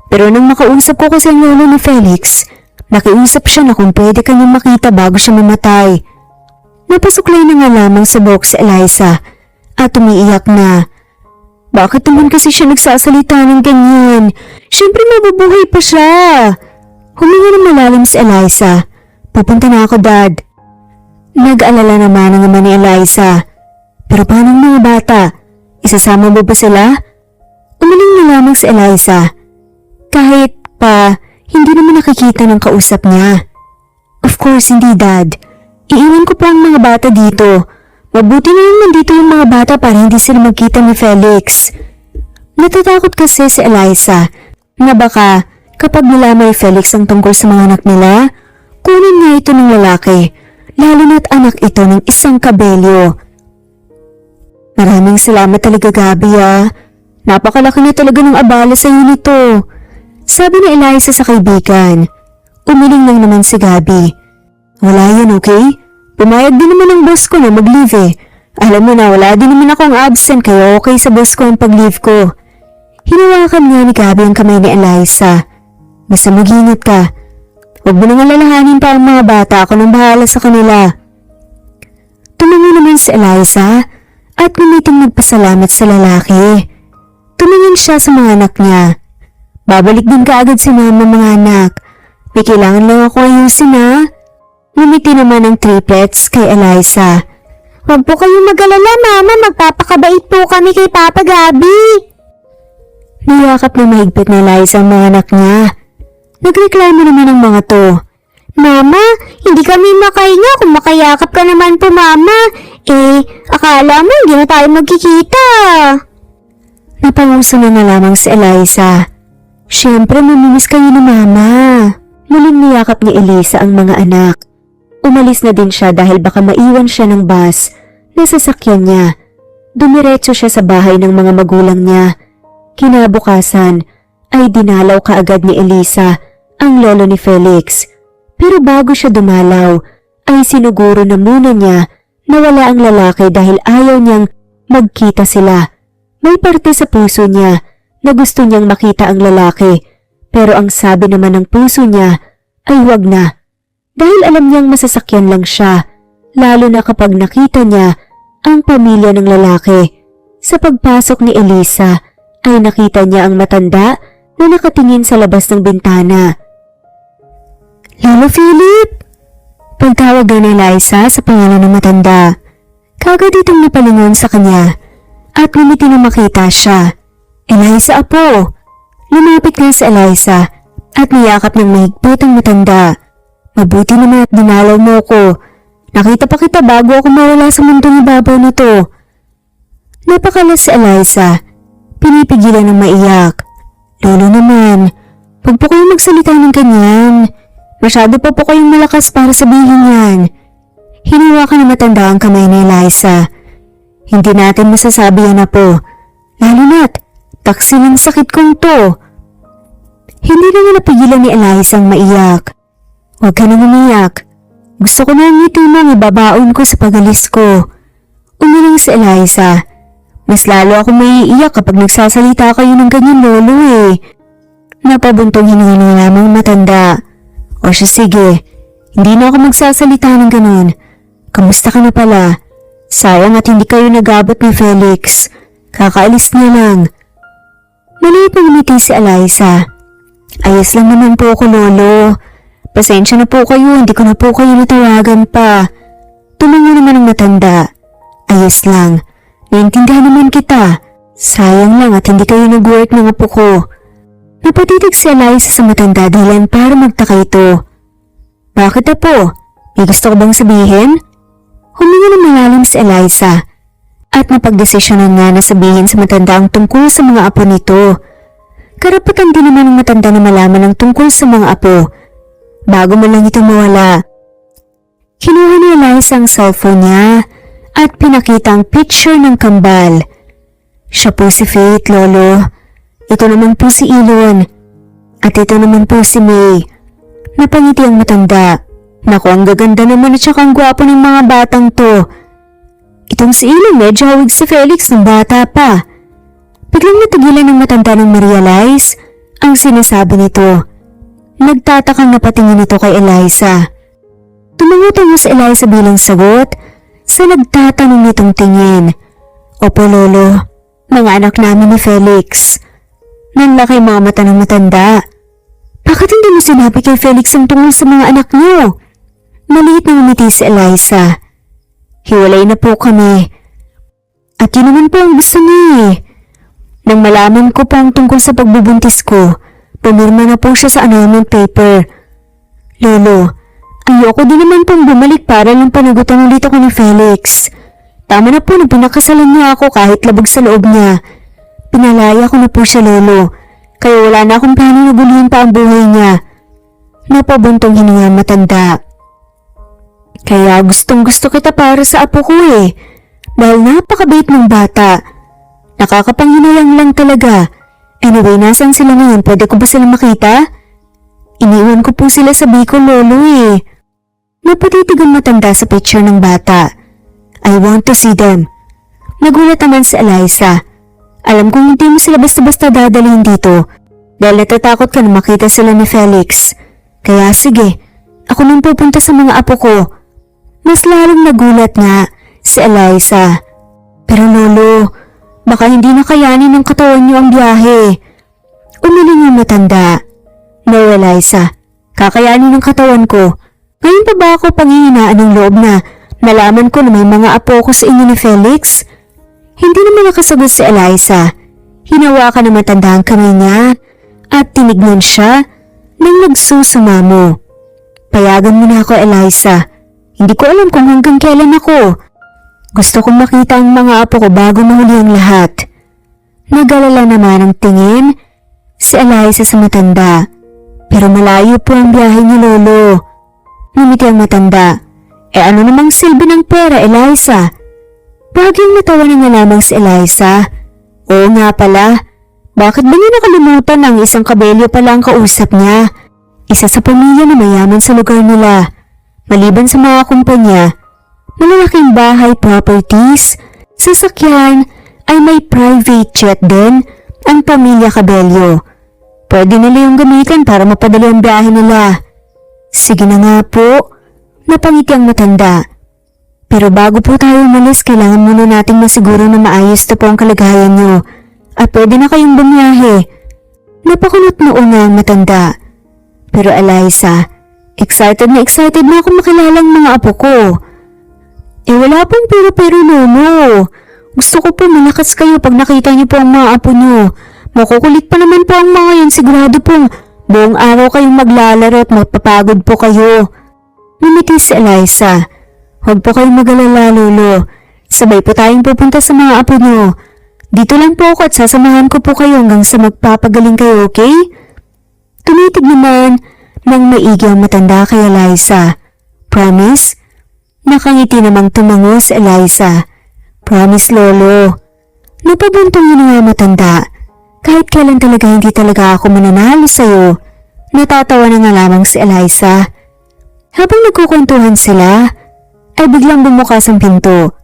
Pero nang makausap ko kasi ang lolo ni Felix, nakiusap siya na kung pwede kanyang makita bago siya mamatay. Napasuklay na nga lamang sa buhok si Eliza at umiiyak na. Bakit naman kasi siya nagsasalita ng ganyan? Siyempre mabubuhay pa siya. Huminga ng malalim si Eliza. Pupunta na ako, Dad. Nag-alala naman ang ama ni Eliza. Pero paano ang mga bata? Isasama mo ba sila? Umiling na lamang si Eliza. Kahit pa, hindi naman nakikita ng kausap niya. Of course, hindi, Dad. Iiwan ko pa ang mga bata dito. Mabuti na yung nandito yung mga bata para hindi sila magkita ni Felix. Natatakot kasi si Eliza na baka kapag nalaman ni Felix ang tungkol sa mga anak nila, kunin niya ito ng lalaki, lalo na't anak ito ng isang kabelyo. Maraming salamat talaga, Gabi, Napakalaki na talaga ng abala sa iyo nito. Sabi ni Eliza sa kaibigan. Umiling lang naman si Gabi. Wala yan, okay? Pumayag din naman ang boss ko na mag-leave Alam mo na, wala din naman akong absent kaya okay sa boss ko ang pag-leave ko. Hinawakan nga ni Gabi ang kamay ni Eliza. Basta mag-ingat ka. Huwag mo nang alalahanin pa ang mga bata, ako nang bahala sa kanila. Tumango naman si Eliza at gumiting nagpasalamat sa lalaki. Tumingin siya sa mga anak niya. Babalik din kaagad si mama, mga anak. May kailangan lang ako ayusin, Ngumiti naman ang triplets kay Eliza. Huwag po kayong mag-alala, Mama. Magpapakabait po kami kay Papa Gabi. Niyakap na mahigpit na Eliza ang mga anak niya. Nagreklamo naman ang mga to. Mama, hindi kami makahinga kung makayakap ka naman po, Mama. Akala mo hindi na tayo magkikita. Napanguso na lamang si Eliza. Siyempre, mamimiss kayo ni Mama. Muling niyakap ni Eliza ang mga anak. Umalis na din siya dahil baka maiwan siya ng bus na sasakyan niya. Dumiretso siya sa bahay ng mga magulang niya. Kinabukasan ay dinalaw kaagad ni Eliza ang lolo ni Felix. Pero bago siya dumalaw ay sinuguro na muna niya na wala ang lalaki dahil ayaw niyang magkita sila. May parte sa puso niya na gusto niyang makita ang lalaki pero ang sabi naman ng puso niya ay huwag na. Dahil alam niyang masasakyan lang siya, lalo na kapag nakita niya ang pamilya ng lalaki. Sa pagpasok ni Eliza ay nakita niya ang matanda na nakatingin sa labas ng bintana. Lolo Philip! Pagtawag ni Eliza sa pangalan ng matanda. Kagad itong napalingon sa kanya at ngumiti na makita siya. Eliza, apo! Lumapit nga si Eliza at niyakap ng mahigpit ang matanda. Mabuti naman at dinalaw mo ko. Nakita pa kita bago ako mawala sa mundong ibabaw nito. Napakalas si Eliza. Pinipigilan ng maiyak. Lolo naman, huwag po kayong magsalita ng ganyan. Masyado pa po kayong malakas para sabihin yan. Hiniwakan ng matanda ang kamay ni Eliza. Hindi natin masasabi yan na po. Lalo na't, taksil ang sakit kong to. Hindi na napigilan ni Eliza ang maiyak. Huwag ka nang umiyak. Gusto ko na ang ngiti mong ibabaon ko sa pagalis ko. Umiling si Eliza. Mas lalo ako maiiyak kapag nagsasalita kayo ng ganyan, lolo eh. Napabuntong hininga na lamang matanda. O siya, sige, hindi na ako magsasalita ng ganun. Kamusta ka na pala? Sayang at hindi kayo nag-abot ni Felix. Kakaalis niya lang. Maliit na ngumiti si Eliza. Ayos lang naman po ako, lolo. Pasensya na po kayo, hindi ko na po kayo natawagan pa. Tumango naman ang matanda. Ayos lang. Naiintindihan naman kita. Sayang lang at hindi kayo nag-work ng apo ko. Napatitig si Eliza sa matanda dahilan para magtaka ito. Bakit apo? May gusto ko bang sabihin? Huminga ng malalim si Eliza at napagdesisyonan nga na sabihin sa matanda ang tungkol sa mga apo nito. Karapatan din naman ng matanda na malaman ang tungkol sa mga apo bago man lang ito mawala. Kinuha ni Eliza ang cellphone niya at pinakita ang picture ng kambal. Siya po si Faith, lolo. Ito naman po si Elon. At ito naman po si May. Napangiti ang matanda. Naku, ang gaganda naman at saka ang gwapo ng mga batang to. Itong si Elon medyo hawig si Felix ng bata pa. Biglang natigilan ng matanda nang ma-realize ang sinasabi nito. Nagtatakang napatingin ito kay Eliza. Tumango-tungo si Eliza bilang sagot sa nagtatanong nitong tingin. Opo, lolo. Mga anak namin ni Felix. Nanlaki mga mata ng matanda. Bakit hindi mo sinabi kay Felix ang tungkol sa mga anak niyo? Maliit na ngumiti si Eliza. Hiwalay na po kami. At yun naman po ang gusto niya eh. Nang malaman ko po ang tungkol sa pagbubuntis ko, pumirma na po siya sa annulment paper. Lolo, ayoko din naman pong bumalik para lang panagutan ulit ako ni Felix. Tama na po na pinakasalan niya ako kahit labag sa loob niya. Pinalaya ko na po siya, lolo. Kaya wala na akong plano na guluhin pa ang buhay niya. Napabuntong hininga matanda. Kaya gustong gusto kita para sa apo ko eh. Dahil napakabait ng bata. Nakakapanghinayang lang talaga. Anyway, nasan sila ngayon? Pwede ko ba sila makita? Iniwan ko po sila sa Bicol, lolo eh. Napatitig ang matanda sa picture ng bata. I want to see them. Nagulat naman si Eliza. Alam kong hindi mo sila basta-basta dadalhin dito dahil natatakot ka na makita sila ni Felix. Kaya sige, ako nang pupunta sa mga apo ko. Mas lalong nagulat nga si Eliza. Pero lolo, baka hindi na kayanin ng katawan niyo ang biyahe. Umiling ang matanda. No, Eliza, kakayanin ng katawan ko. Ngayon pa ba ako panghihinaan ng loob na nalaman ko na may mga apo ko sa inyo ni Felix? Hindi naman nakasagot si Eliza. Hinawakan ng matanda ang kamay niya at tinignan siya nang nagsusumamo. Payagan mo na ako, Eliza. Hindi ko alam kung hanggang kailan ako. Gusto kong makita ang mga apo ko bago mahuli ang lahat. Nag-alala naman ang tingin si Eliza sa matanda. Pero malayo po ang biyahe ni lolo. Ngumiti ang matanda. Ano namang silbi ng pera, Eliza? Bagyong natawa na nga lamang si Eliza. Oo nga pala. Bakit ba niya nakalimutan ang isang kabelyo pala ang kausap niya? Isa sa pamilya na mayaman sa lugar nila. Maliban sa mga kumpanya, malalaking bahay, properties, sasakyan, ay may private jet din ang pamilya Cabello. Pwede nila yung gamitan para mapadali ang biyahe nila. Sige na nga po. Napangiti ang matanda. Pero bago po tayo umalis, kailangan muna nating masiguro na maayos na po ang kalagayan nyo at pwede na kayong bumiyahe. Napakunot noon na ang matanda. Pero Eliza, excited na ako makilala ang mga apo ko. Wala pong pero lolo. Gusto ko po malakas kayo pag nakita niyo po ang mga apo nyo. Makukulit pa naman po ang mga yan, sigurado pong buong araw kayong maglalaro at mapapagod po kayo. Ngumiti si Eliza. Huwag po kayong mag-alala, lolo. Sabay po tayong pupunta sa mga apo nyo. Dito lang po ako at sasamahan ko po kayo hanggang sa magpapagaling kayo, okay? Tumitig naman ng maigi ang matanda kay Eliza. Promise? Nakangiti namang tumango si Eliza. Promise, lolo. Napabuntong yun nga matanda. Kahit kailan talaga hindi talaga ako mananalo sa'yo. Natatawa na nga lamang si Eliza. Habang nagkukwentuhan sila, ay biglang bumukas ang pinto.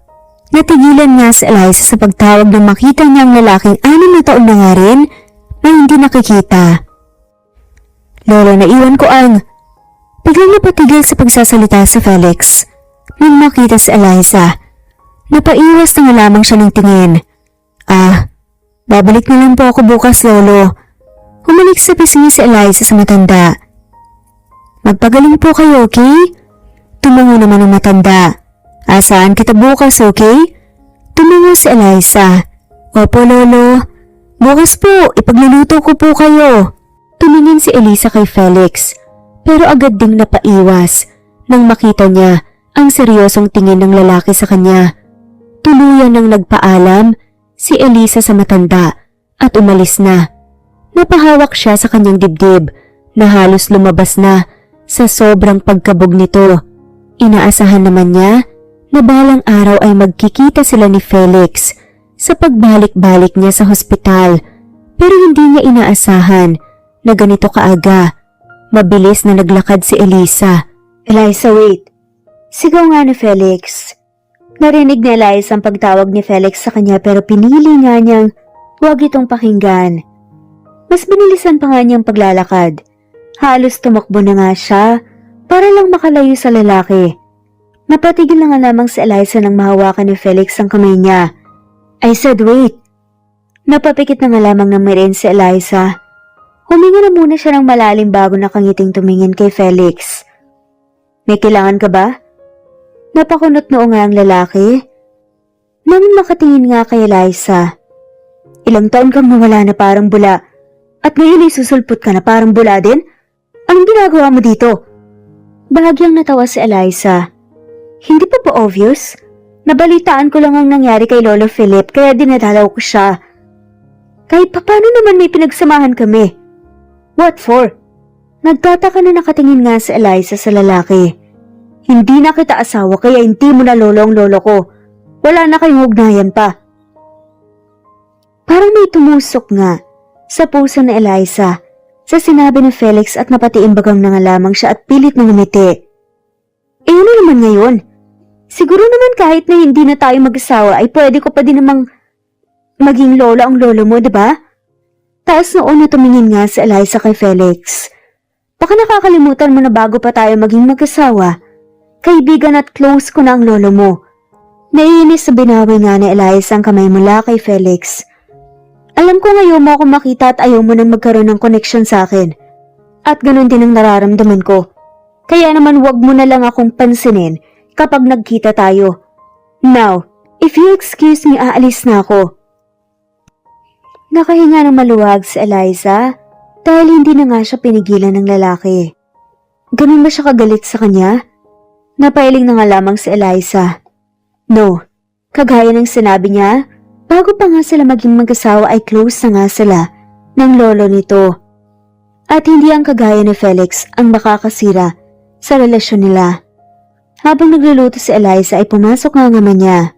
Natigilan nga si Eliza sa pagtawag nang makita niya ang lalaking 6 na taon na nga rin na hindi nakikita. Lolo, naiwan ko ang... Biglang napatigil sa pagsasalita si Felix nang makita si Eliza. Napaiwas na nga lamang siya ng tingin. Babalik na lang po ako bukas, Lolo. Humalik sa pisngi si Eliza sa matanda. Magpagaling po kayo, okay? Tumango naman ang matanda. Asahan kita bukas, okay? Tumango si Eliza. Opo, Lolo. Bukas po, ipagluluto ko po kayo. Tumingin si Eliza kay Felix, pero agad ding napaiwas nang makita niya ang seryosong tingin ng lalaki sa kanya. Tuluyan nang nagpaalam si Eliza sa matanda at umalis na. Napahawak siya sa kanyang dibdib na halos lumabas na sa sobrang pagkabog nito. Inaasahan naman niya na balang araw ay magkikita sila ni Felix sa pagbalik-balik niya sa hospital, pero hindi niya inaasahan na ganito kaaga. Mabilis na naglakad si Eliza. Eliza, wait. Sigaw nga ni Felix. Narinig ni Eliza ang pagtawag ni Felix sa kanya pero pinili nga niyang huwag itong pakinggan. Mas binilisan pa nga niyang paglalakad. Halos tumakbo na nga siya para lang makalayo sa lalaki. Napatigil na nga lamang si Eliza nang mahawakan ni Felix ang kamay niya. I said wait. Napapikit na nga lamang ng mirin si Eliza. Huminga na muna siya ng malalim bago nakangiting tumingin kay Felix. May kailangan ka ba? Napakunot noo nga ang lalaki. Nang makatingin nga kay Eliza. Ilang taon kang nawala na parang bula at ngayon ay susulpot ka na parang bula din? Anong ginagawa mo dito? Bahagyang natawa si Eliza. Hindi pa ba obvious? Nabalitaan ko lang ang nangyari kay Lolo Philip kaya dinadalaw ko siya. Kahit paano naman may pinagsamahan kami. What for? Nagtataka na nakatingin nga si Eliza sa lalaki. Hindi na kita asawa kaya hindi mo na lolo ang lolo ko. Wala na kayong ugnayan pa. Parang may tumusok nga sa puso ni Eliza sa sinabi ni Felix at napatiimbagang na nga lamang siya at pilit na ngumiti. Ano naman ngayon? Siguro naman kahit na hindi na tayo mag-asawa ay pwede ko pa din namang maging lolo ang lolo mo, diba? Taas noon na tumingin nga si Eliza kay Felix. Baka nakakalimutan mo na bago pa tayo maging mag-asawa, kaibigan at close ko na ang lolo mo. Naiinis sa binawi nga ni Eliza ang kamay mula kay Felix. Alam ko ngayon mo ako makita at ayaw mo nang magkaroon ng connection sa akin. At ganun din ang nararamdaman ko. Kaya naman wag mo na lang akong pansinin kapag nagkita tayo. Now, if you excuse me, aalis na ako. Nakahinga ng maluwag si Eliza dahil hindi na nga siya pinigilan ng lalaki. Ganun ba siya kagalit sa kanya? Napailing na nga lamang si Eliza. No, kagaya ng sinabi niya, bago pa nga sila maging mag-asawa ay close na nga sila ng lolo nito. At hindi ang kagaya ni Felix ang makakasira sa relasyon nila. Habang nagluluto si Eliza ay pumasok nga ang ama niya.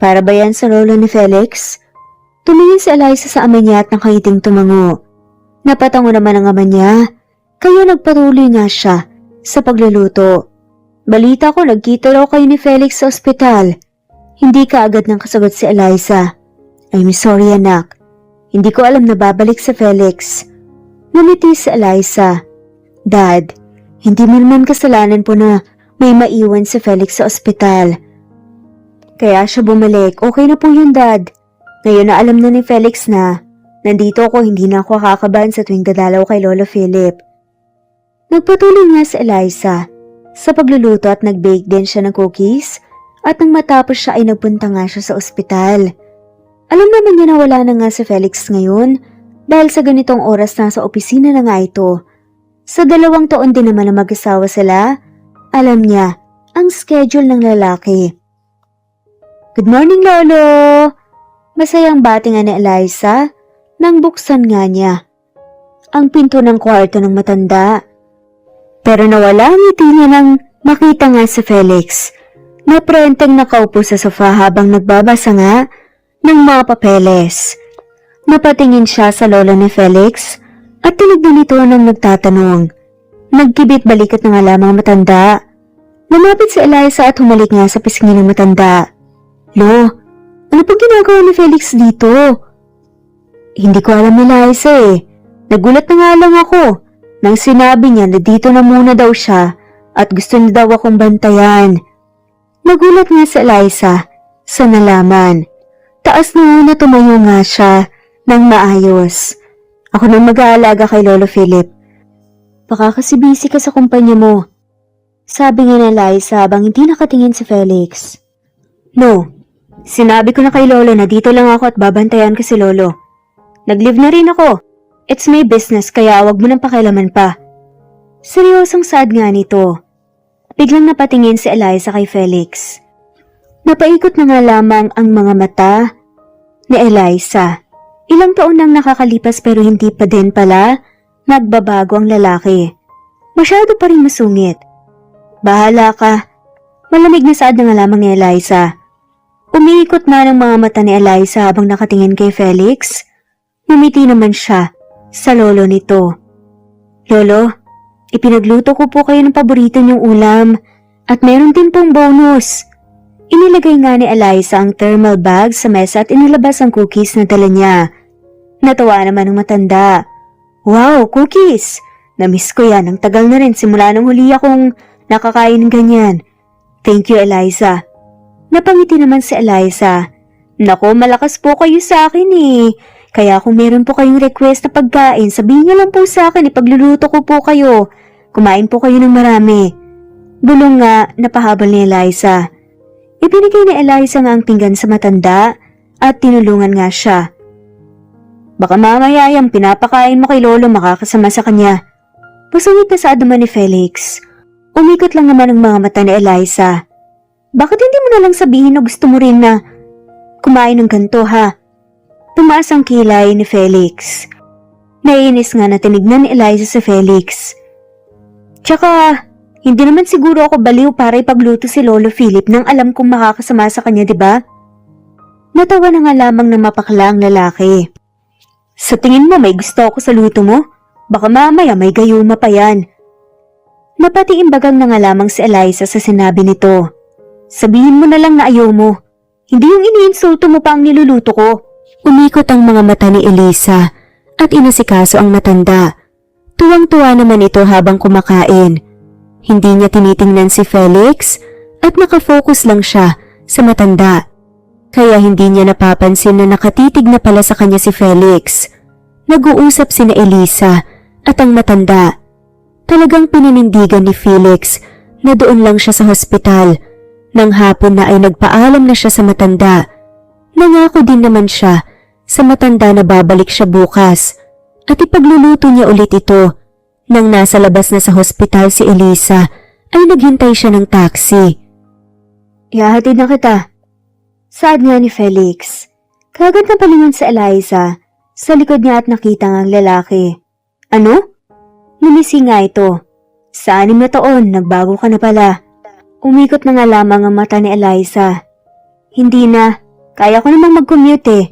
Para ba yan sa lolo ni Felix? Tumingin si Eliza sa ama niya at nakangiting tumango. Napatango naman ang ama niya, kaya nagpatuloy nga siya sa pagluluto. Balita ko nagkita raw kayo ni Felix sa ospital. Hindi ka agad nang kasagot si Eliza. I'm sorry anak, hindi ko alam na babalik sa Felix. Ngumiti si Eliza. Dad, hindi mo naman kasalanan po na may maiwan si Felix sa ospital. Kaya siya bumalik, okay na po yun Dad. Ngayon na alam na ni Felix na nandito ako, hindi na ako kakabahan sa tuwing dadalaw kay Lolo Philip. Nagpatuloy nga si Eliza sa pagluluto at nag-bake din siya ng cookies at nang matapos siya ay nagpunta nga siya sa ospital. Alam naman niya na wala na nga si Felix ngayon dahil sa ganitong oras nasa opisina na nga ito. Sa 2 taon din naman na mag-asawa sila, alam niya ang schedule ng lalaki. Good morning, Lolo! Masayang bati nga ni Eliza nang buksan nga niya ang pinto ng kwarto ng matanda. Pero nawala ang ngiti niya nang makita nga si Felix na prenteng nakaupo sa sofa habang nagbabasa nga ng mga papeles. Napatingin siya sa lolo ni Felix at tinignan nito nang nagtatanong, Nagkibit balikat na nga lamang matanda. Lumapit si Eliza at humalik nga sa pisngi ng matanda. Lo, ano pang ginagawa ni Felix dito? Hindi ko alam, Eliza eh. Nagulat na nga lang ako nang sinabi niya na dito na muna daw siya at gusto niya daw akong bantayan. Nagulat nga si Eliza sa nalaman. Taas na muna tumayo nga siya ng maayos. Ako nang mag-aalaga kay Lolo Philip. Baka kasi busy ka sa kumpanya mo. Sabi nga ni Eliza habang hindi nakatingin si Felix. No, sinabi ko na kay Lolo na dito lang ako at babantayan ko si Lolo. Nag-leave na rin ako. It's my business kaya wag mo nang pakialaman pa. Seryosong sad nga nito. Biglang napatingin si Eliza kay Felix. Napaikot na nga lamang ang mga mata ni Eliza. Ilang taon nang nakakalipas pero hindi pa din pala nagbabago ang lalaki. Masyado pa rin masungit. Bahala ka. Malamig na saad na nga lamang ni Eliza. Umiikot na ng mga mata ni Eliza habang nakatingin kay Felix. Ngumiti naman siya sa lolo nito. Lolo, ipinagluto ko po kayo ng paborito niyong ulam at meron din pong bonus. Inilagay nga ni Eliza ang thermal bag sa mesa at inilabas ang cookies na dala niya. Natawa naman ang matanda. Wow, cookies! Namiss ko yan. Ang tagal na rin simula nung huli akong nakakain ng ganyan. Thank you, Eliza. Napangiti naman si Eliza. Nako, malakas po kayo sa akin eh. Kaya kung meron po kayong request na pagkain, sabihin niyo lang po sa akin, ipagluluto ko po kayo. Kumain po kayo ng marami. Bulong nga, napahabol ni Eliza. Ibinigay ni Eliza nga ang pinggan sa matanda at tinulungan nga siya. Baka mamaya yung pinapakain mo kay Lolo makakasama sa kanya. Pasungit na saad naman ni Felix. Umikot lang naman ang mga mata ni Eliza. Bakit hindi mo na lang sabihin na gusto mo rin na kumain ng ganito ha? Tumaas ang kilay ni Felix. Naiinis nga na tinignan ni Eliza si Felix. Tsaka, hindi naman siguro ako baliw para ipagluto si Lolo Philip nang alam kong makakasama sa kanya, diba? Natawa na nga lamang na mapakla ang lalaki. Sa tingin mo may gusto ako sa luto mo? Baka mamaya may gayuma pa yan. Napatiimbagang na nga lamang si Eliza sa sinabi nito. Sabihin mo na lang na ayaw mo. Hindi yung iniinsulto mo pa ang niluluto ko. Umikot ang mga mata ni Eliza at inasikaso ang matanda. Tuwang-tuwa naman ito habang kumakain. Hindi niya tinitingnan si Felix at nakafocus lang siya sa matanda. Kaya hindi niya napapansin na nakatitig na pala sa kanya si Felix. Nag-uusap sina Eliza at ang matanda. Talagang pininindigan ni Felix na doon lang siya sa hospital. Nang hapon na ay nagpaalam na siya sa matanda. Nangako din naman siya sa matanda na babalik siya bukas at ipagluluto niya ulit ito. Nang nasa labas na sa hospital si Eliza ay naghintay siya ng taxi. Ihahatid na kita. Saad nga ni Felix. Kagad na palingon sa Eliza. Sa likod niya at nakita ang lalaki. Ano? Numisi nga ito. Sa 6 na taon, nagbago ka na pala. Umikot na nga lamang ang mata ni Eliza. Hindi na. Kaya ko namang mag-commute eh.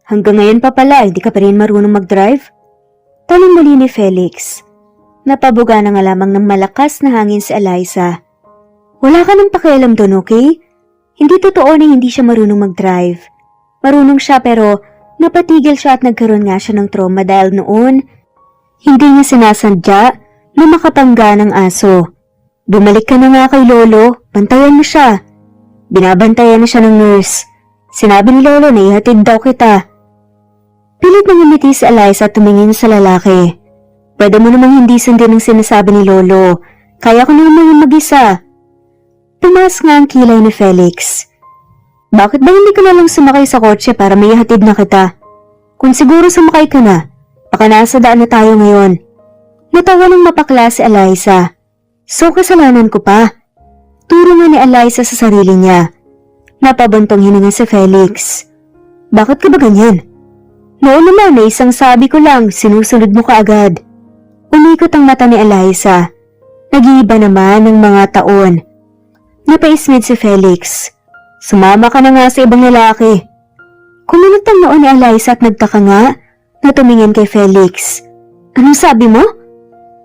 Hanggang ngayon pa pala, hindi ka pa rin marunong mag-drive? Tanong muli ni Felix. Napabuga na nga lamang ng malakas na hangin si Eliza. Wala ka nang pakialam doon, okay? Hindi totoo na hindi siya marunong mag-drive. Marunong siya pero napatigil siya at nagkaroon nga siya ng trauma dahil noon, hindi niya sinasadya na makatangga ng aso. Bumalik ka na nga kay Lolo, bantayan mo siya. Binabantayan na siya ng nurse. Sinabi ni Lolo na ihatid daw kita. Pilit na ngumiti si Eliza at tumingin sa lalaki. Pwede mo namang hindi sundin ang sinasabi ni Lolo. Kaya ko naman mag-isa. Tumaas nga ang kilay ni Felix. Bakit ba hindi ka na lang sumakay sa kotse para may ihatid na kita? Kung siguro sumakay ka na, baka nasa daan na tayo ngayon. Natawa ng mapakla si Eliza. So kasalanan ko pa. Turo nga ni Eliza sa sarili niya. Napabantong hininga si Felix. Bakit ka ba ganyan? Noon naman na isang sabi ko lang, sinusunod mo kaagad. Umikot ang mata ni Eliza. Nag-iiba naman ng mga taon. Napaismid si Felix. Sumama ka na nga sa ibang lalaki. Kumunot ang noon ni Eliza at nagtaka nga na tumingin kay Felix. Anong sabi mo?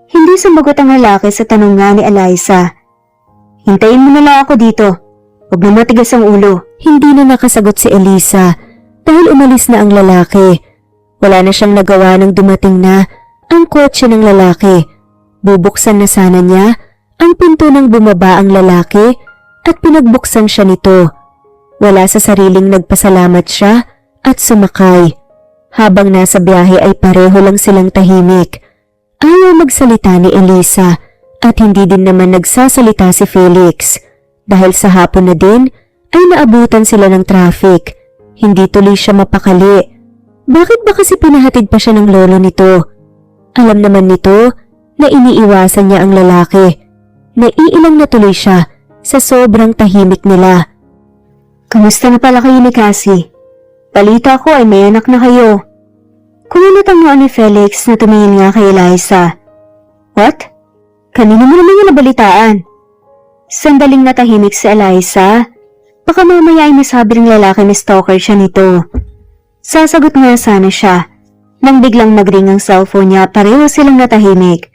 Hindi sumagot ang lalaki sa tanong nga ni Eliza. Hintayin mo na lang ako dito. Huwag na matigas ang ulo. Hindi na nakasagot si Eliza dahil umalis na ang lalaki. Wala na siyang nagawa nang dumating na ang kotse ng lalaki. Bubuksan na sana niya ang pinto nang bumaba ang lalaki at pinagbuksan siya nito. Wala sa sariling nagpasalamat siya at sumakay. Habang nasa biyahe ay pareho lang silang tahimik. Ayaw magsalita ni Eliza at hindi din naman nagsasalita si Felix. Dahil sa hapon na din ay naabutan sila ng traffic. Hindi tuloy siya mapakali. Bakit ba kasi pinahatid pa siya ng lolo nito? Alam naman nito na iniiwasan niya ang lalaki. Naiilang na tuloy siya sa sobrang tahimik nila. Kamusta na pala kayo ni Cassie? Balita ko ay may anak na kayo. Kumunot ang noon ni Felix na tumingin nga kay Eliza. What? Kanina mo naman yung nabalitaan. Sandaling natahimik si Eliza. Baka mamaya ay masabi ng lalaki na stalker siya nito. Sasagot nga sana siya. Nang biglang magring ang cellphone niya, pareho silang natahimik.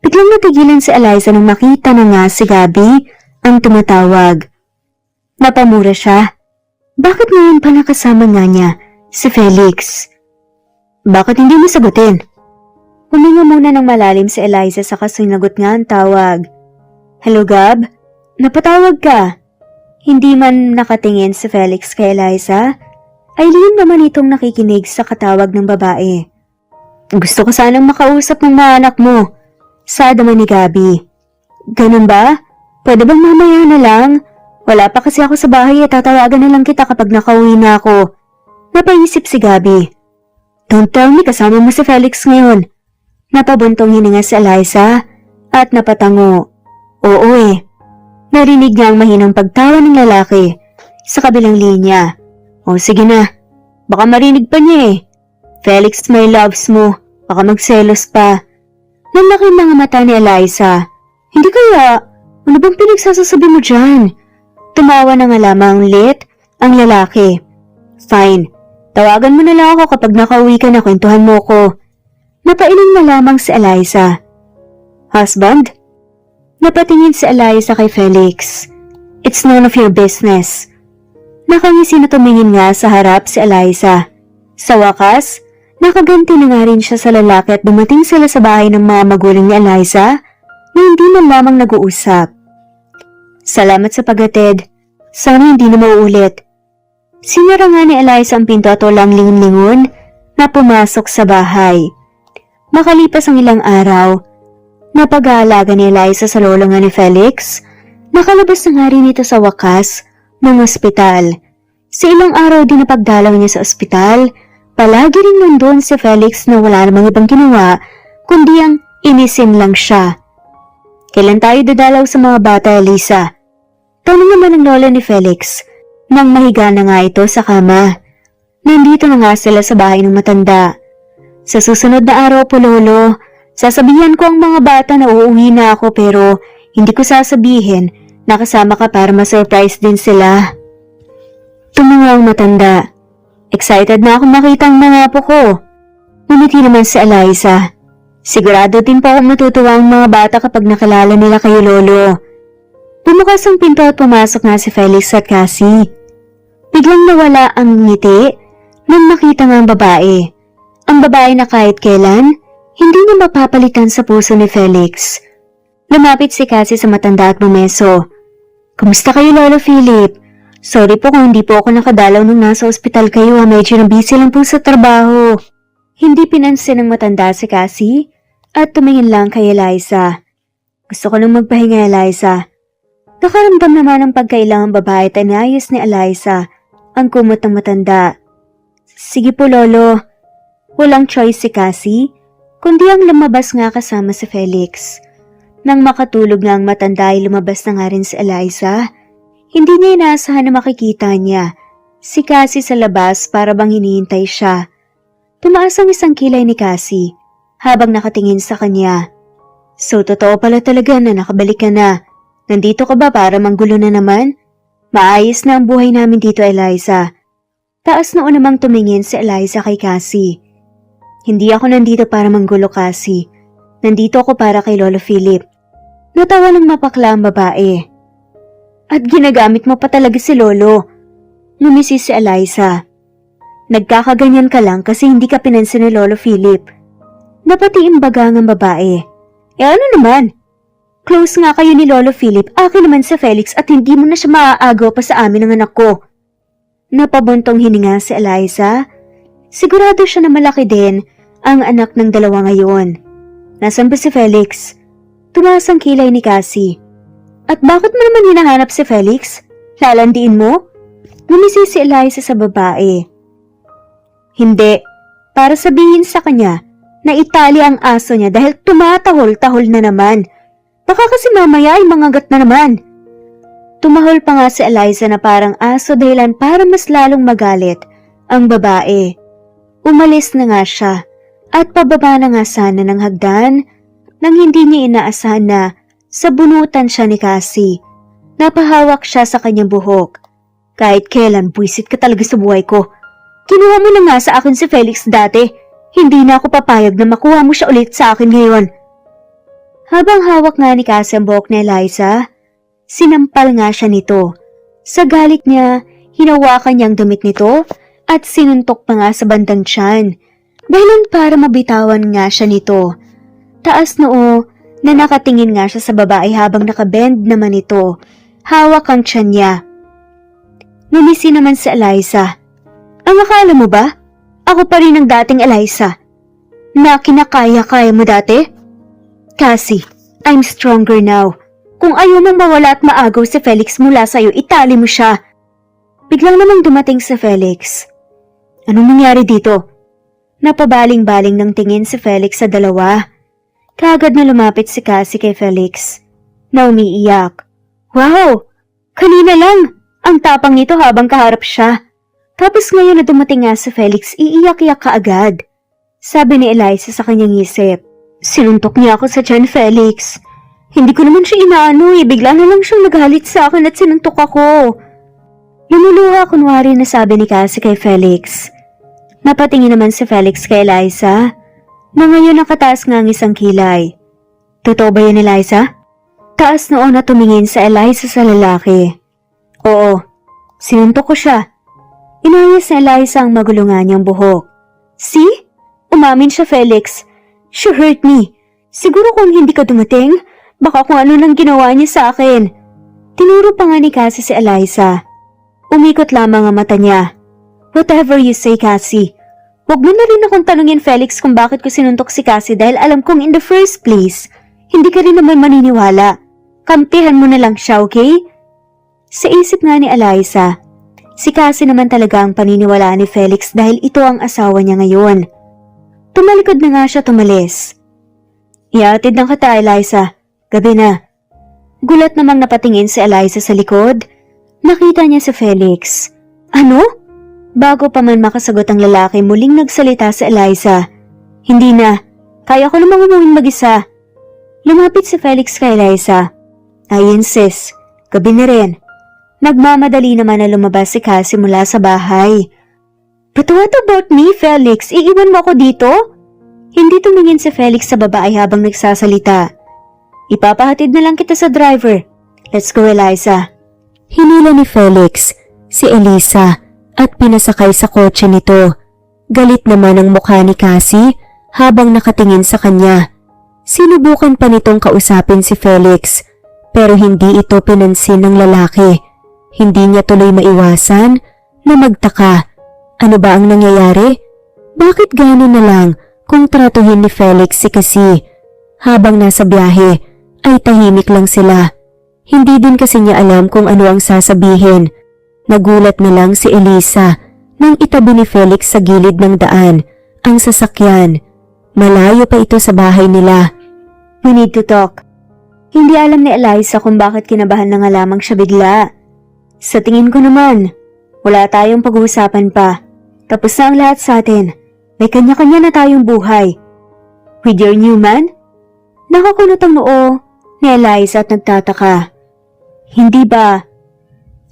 Biglang natigilan si Eliza nang makita na nga si Gabby ang tumatawag. Napamura siya. Bakit ngayon pa nakasama nga niya si Felix? Bakit hindi mo sagutin? Huminga muna ng malalim si Eliza sa sinagot nga ang tawag. Hello Gab? Napatawag ka? Hindi man nakatingin si Felix kay Eliza, ay lihim naman itong nakikinig sa katawag ng babae. Gusto ko sanang makausap ng mga anak mo. Sada man ni Gabby. Ganun ba? Pwede bang mamaya na lang? Wala pa kasi ako sa bahay at tatawagan na lang kita kapag nakauwi na ako. Napaisip si Gabby. Don't tell me kasama mo si Felix ngayon. Napabuntong hininga si Eliza at napatango. Oo eh. Narinig niya ang mahinang pagtawa ng lalaki sa kabilang linya. O sige na. Baka marinig pa niya eh. Felix, my loves mo. Baka magselos pa. Nanlaki mga mata ni Eliza. Hindi kaya? Ano bang pinagsasasabi mo dyan? Tumawa na nga lamang lit ang lalaki. Fine. Tawagan mo na lang ako kapag nakauwi ka na, kwentuhan mo ko. Napailing na lamang si Eliza. Husband? Napatingin si Eliza kay Felix. It's none of your business. Nakangisi na tumingin nga sa harap si Eliza. Sa wakas, nakaganti na nga rin siya sa lalaki at dumating sila sa bahay ng mga magulang ni Eliza na hindi man lamang nag-uusap. Salamat sa paghatid. Sana hindi na mauulit. Sinara nga ni Eliza ang pinto at walang lingon-lingon na pumasok sa bahay. Makalipas ang ilang araw, napag-aalaga ni Eliza sa lolo nga ni Felix, nakalabas na nga rin ito sa wakas ng ospital. Sa ilang araw din na pagdalaw niya sa ospital, palagi rin nandun si Felix na wala namang ibang ginawa, kundi ang inisin lang siya. Kailan tayo dadalaw sa mga bata, Eliza? Tanong naman ng lola ni Felix, nang mahiga na nga ito sa kama. Nandito na nga sila sa bahay ng matanda. Sa susunod na araw po, lolo, sasabihan ko ang mga bata na uuwi na ako pero hindi ko sasabihin na kasama ka para ma-surprise din sila. Tumungo ang matanda. Excited na ako makita ang mga apo ko. Ngumiti naman si Eliza. Sigurado din po ako matutuwa ang mga bata kapag nakilala nila kayo, lolo. Bumukas ang pinto at pumasok nga si Felix at Cassie. Biglang nawala ang ngiti nang makita nga ang babae. Ang babae na kahit kailan, hindi niya mapapalitan sa puso ni Felix. Lumapit si Cassie sa matanda at bumeso. Kamusta kayo, Lolo Philip? Sorry po kung hindi po ako nakadalaw nung nasa ospital kayo. Medyo na-busy lang po sa trabaho. Hindi pinansin ng matanda si Cassie at tumingin lang kay Eliza. Gusto ko nang magpahinga, Eliza. Nakaramdam naman ng pagkailangang babae at inayos ni Eliza ang kumot ng matanda. Sige po, Lolo. Walang choice si Cassie, kundi ang lumabas nga kasama si Felix. Nang makatulog na ang matanda ay lumabas na nga rin si Eliza. Hindi niya inaasahan na makikita niya si Cassie sa labas para bang hinihintay siya. Tumaas ang isang kilay ni Cassie habang nakatingin sa kanya. So totoo pala talaga na nakabalik ka na. Nandito ka ba para manggulo na naman? Maayos na ang buhay namin dito, Eliza. Taas noon namang tumingin si Eliza kay Cassie. Hindi ako nandito para manggulo, Cassie. Nandito ako para kay Lolo Philip. Natawa ng mapakla ang babae. At ginagamit mo pa talaga si Lolo. Ngumisi si Eliza. Nagkakaganyan ka lang kasi hindi ka pinansin ni Lolo Philip. Napatiimbaga ang babae. Ano naman? Close nga kayo ni Lolo Philip, akin naman si Felix at hindi mo na siya maaagaw pa sa amin ng anak ko. Napabuntong hininga si Eliza. Sigurado siya na malaki din ang anak ng dalawa ngayon. Nasaan ba si Felix? Tumaas ang kilay ni Cassie. At bakit mo naman hinahanap si Felix? Lalandiin mo? Ngumisi si Eliza sa babae. Hindi, para sabihin sa kanya na itali ang aso niya dahil tumatahol-tahol na naman. Baka kasi mamaya ay mangagat na naman. Tumahol pa nga si Eliza na parang aso dahilan para mas lalong magalit ang babae. Umalis na nga siya at pababa na nga sana ng hagdan nang hindi niya inaasahan na sabunutan siya ni Cassie. Napahawak siya sa kanyang buhok. Kahit kailan, buwisit ka talaga sa buhay ko. Kinuha mo na nga sa akin si Felix dati. Hindi na ako papayag na makuha mo siya ulit sa akin ngayon. Habang hawak nga ni Cassie ang buhok ni Eliza, sinampal nga siya nito. Sa galit niya, hinawakan niyang damit nito at sinuntok pa nga sa bandang tiyan. Dahilan para mabitawan nga siya nito. Taas noo na nakatingin nga siya sa babae habang nakabend naman ito. Hawak ang tiyan niya. Ngumisi naman si Eliza. Ang akala mo ba? Ako pa rin ang dating Eliza. Na kinakaya-kaya mo dati? Cassie, I'm stronger now. Kung ayaw mong mawala at maagaw si Felix mula sa'yo, itali mo siya. Biglang namang dumating si Felix. Anong nangyari dito? Napabaling-baling ng tingin si Felix sa dalawa. Kaagad na lumapit si Cassie kay Felix na umiiyak. Wow! Kanina lang! Ang tapang nito habang kaharap siya. Tapos ngayon na dumating nga si Felix, iiyak-iyak kaagad. Sabi ni Eliza sa kanyang isip. Sinuntok niya ako sa tiyan, Felix. Hindi ko naman siya inaano bigla na lang siyang nagalit sa akin at sinuntok ako. Lumuluha kunwari na sabi ni Cassie kay Felix. Napatingin naman si Felix kay Eliza na ngayon nakataas nga ang isang kilay. Totoo ba yun, Eliza? Taas noon na tumingin sa Eliza sa lalaki. Oo, sinuntok ko siya. Inayos ni Eliza ang magulungan niyang buhok. See? Umamin siya, Felix. She hurt me. Siguro kung hindi ka dumating, baka kung ano nang ginawa niya sa akin. Tinuro pa nga ni Cassie si Eliza. Umikot lamang ang mata niya. Whatever you say, Cassie. Huwag mo na rin akong tanungin, Felix, kung bakit ko sinuntok si Cassie dahil alam kong in the first place, hindi ka rin naman maniniwala. Kampihan mo na lang siya, okay? Sa isip nga ni Eliza, si Cassie naman talaga ang paniniwalaan ni Felix dahil ito ang asawa niya ngayon. Tumalikod na nga siya tumalis. Iatid ng kita, Eliza. Gabi na. Gulat namang napatingin si Eliza sa likod. Nakita niya si Felix. Ano? Bago pa man makasagot ang lalaki, muling nagsalita si Eliza. Hindi na. Kaya ko namang umuwing mag-isa. Lumapit si Felix kay Eliza. Ayun sis, gabi na rin. Nagmamadali naman na lumabas si Cassie mula sa bahay. But what about me, Felix? Iiwan mo ako dito? Hindi tumingin si Felix sa babae habang nagsasalita. Ipapahatid na lang kita sa driver. Let's go, Eliza. Hinila ni Felix si Eliza at pinasakay sa kotse nito. Galit naman ang mukha ni Cassie habang nakatingin sa kanya. Sinubukan pa nitong kausapin si Felix pero hindi ito pinansin ng lalaki. Hindi niya tuloy maiwasan na magtaka. Ano ba ang nangyayari? Bakit gano'n na lang kung tratuhin ni Felix si Cassie? Habang nasa biyahe ay tahimik lang sila. Hindi din kasi niya alam kung ano ang sasabihin. Nagulat na lang si Eliza nang itabi ni Felix sa gilid ng daan ang sasakyan. Malayo pa ito sa bahay nila. We need to talk. Hindi alam ni Eliza kung bakit kinabahan na nga lamang siya bigla. Sa tingin ko naman, wala tayong pag-uusapan pa. Tapos na ang lahat sa atin. May kanya-kanya na tayong buhay. With your new man? Nakakunot ang noo ni Eliza at nagtataka. Hindi ba?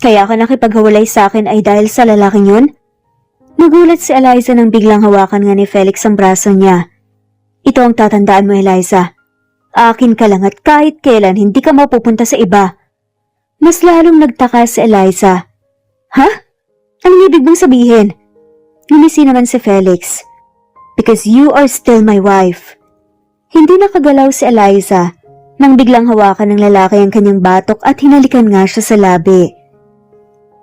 Kaya ka nakipaghiwalay sa akin ay dahil sa lalaking yun? Nagulat si Eliza nang biglang hawakan nga ni Felix ang braso niya. Ito ang tatandaan mo, Eliza. Akin ka lang at kahit kailan hindi ka mapupunta sa iba. Mas lalong nagtaka si Eliza. Ha? Anong ibig mong sabihin? Ngumisi naman si Felix. Because you are still my wife. Hindi nakagalaw si Eliza nang biglang hawakan ng lalaki ang kanyang batok at hinalikan nga siya sa labi.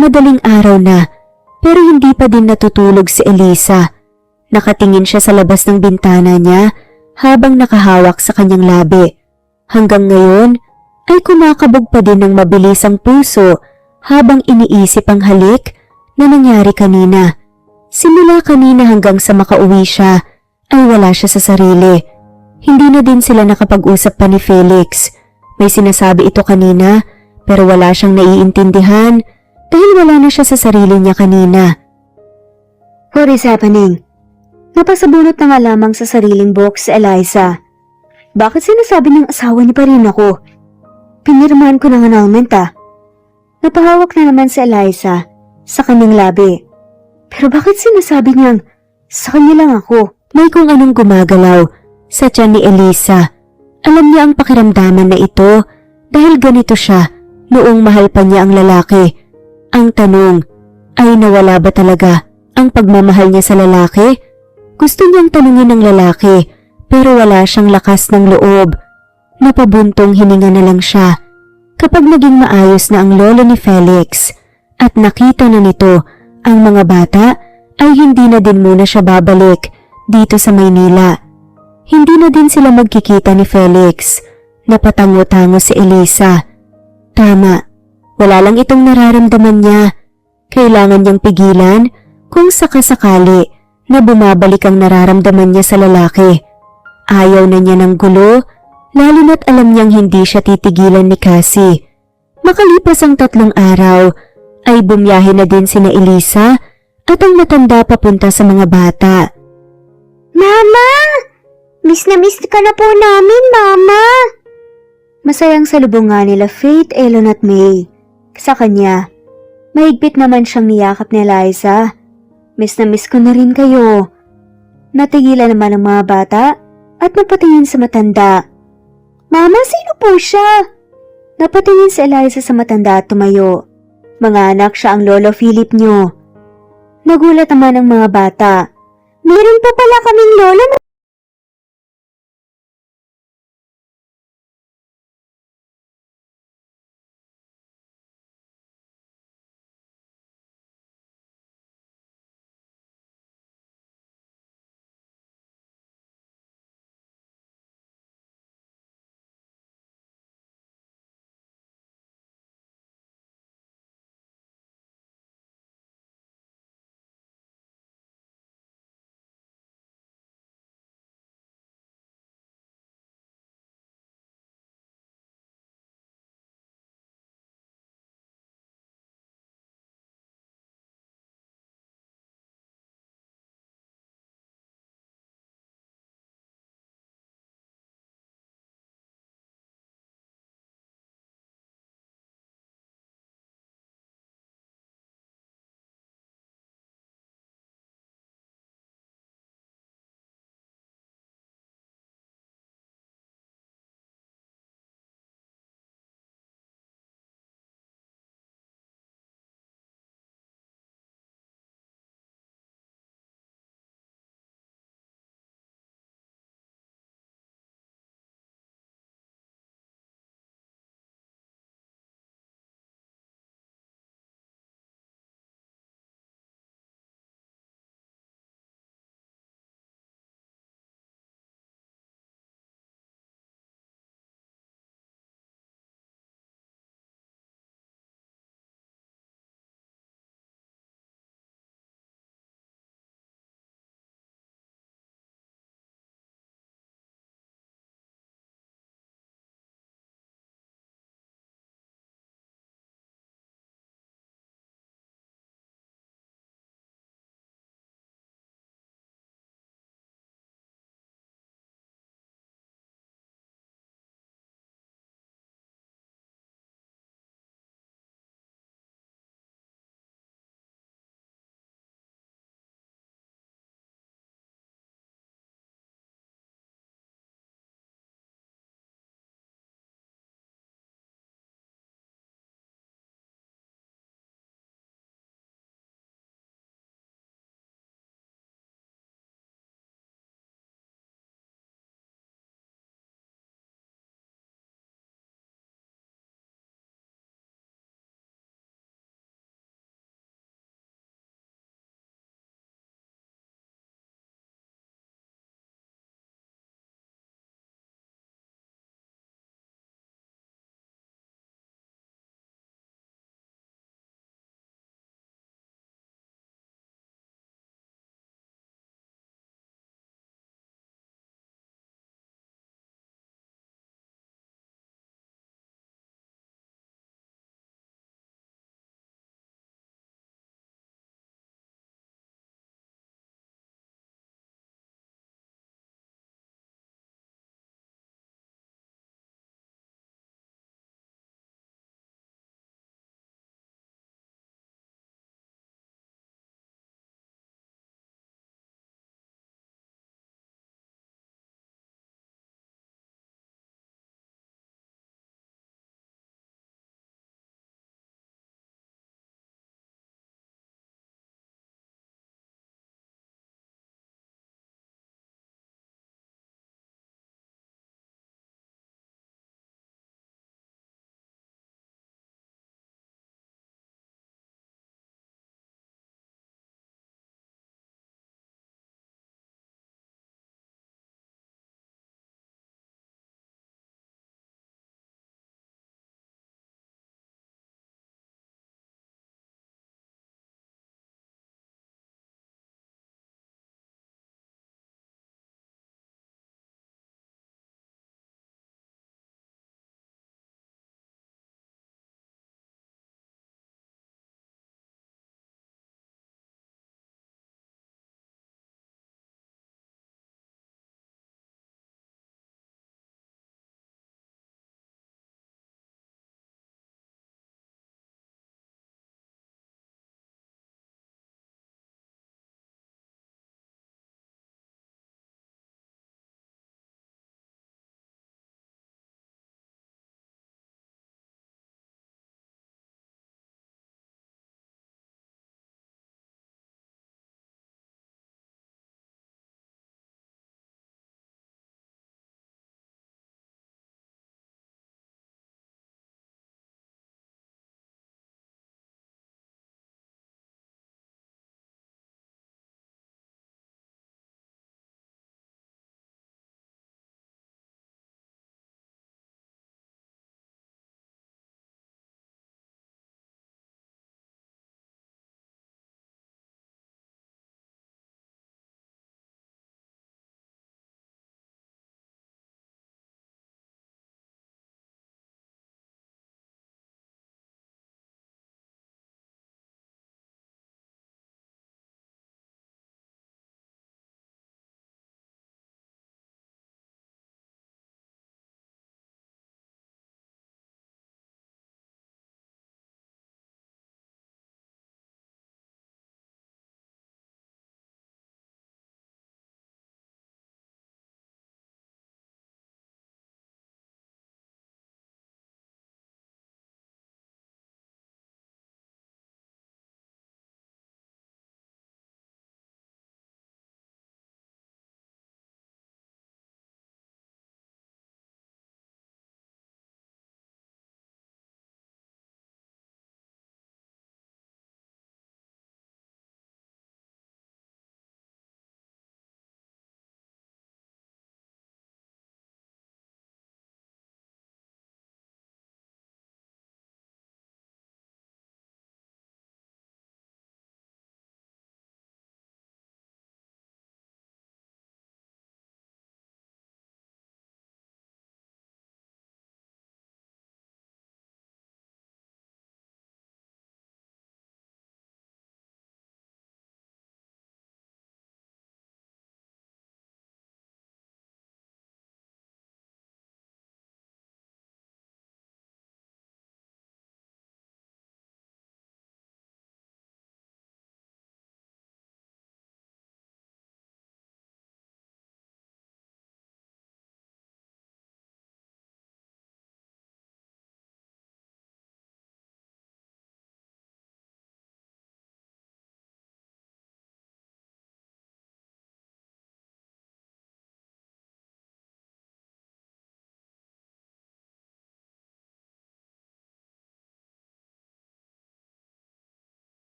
Madaling araw na, pero hindi pa din natutulog si Eliza. Nakatingin siya sa labas ng bintana niya habang nakahawak sa kanyang labi. Hanggang ngayon ay kumakabog pa din ng mabilis ang puso habang iniisip ang halik na nangyari kanina. Simula kanina hanggang sa makauwi siya ay wala siya sa sarili. Hindi na din sila nakapag-usap pa ni Felix. May sinasabi ito kanina pero wala siyang naiintindihan dahil wala na siya sa sarili niya kanina. What is happening? Napasabunot na nga lamang sa sariling buhok si Eliza. Bakit sinasabi niyang asawa niya pa rin ako? Pinirmahan ko ng annulment Napahawak na naman si Eliza sa kanyang labi. Pero bakit sinasabi niyang sa kanya lang ako? May kung anong gumagalaw sa tiyan ni Eliza. Alam niya ang pakiramdaman na ito dahil ganito siya noong mahal pa niya ang lalaki. Ang tanong ay nawala ba talaga ang pagmamahal niya sa lalaki? Gusto niyang tanungin ng lalaki pero wala siyang lakas ng loob. Napabuntong hininga na lang siya kapag naging maayos na ang lolo ni Felix at nakita na nito ang mga bata ay hindi na din muna siya babalik dito sa Maynila. Hindi na din sila magkikita ni Felix. Napatango-tango si Eliza. Tama, wala lang itong nararamdaman niya. Kailangan niyang pigilan kung sakasakali na bumabalik ang nararamdaman niya sa lalaki. Ayaw na niya ng gulo, lalo na't alam niyang hindi siya titigilan ni Cassie. Makalipas ang 3 araw, ay bumiyahe na din sina Eliza at ang matanda papunta sa mga bata. Mama! Miss na miss ka na po namin, Mama! Masayang salubungan nila Faith, Elon at May. Sa kanya, mahigpit naman siyang niyakap ni Eliza. Miss na miss ko na rin kayo. Natigilan naman ang mga bata at napatingin sa matanda. Mama, sino po siya? Napatingin si Eliza sa matanda at tumayo. Mga anak, siya ang lolo Philip nyo. Nagulat naman ang mga bata. Meron pa pala kaming lolo na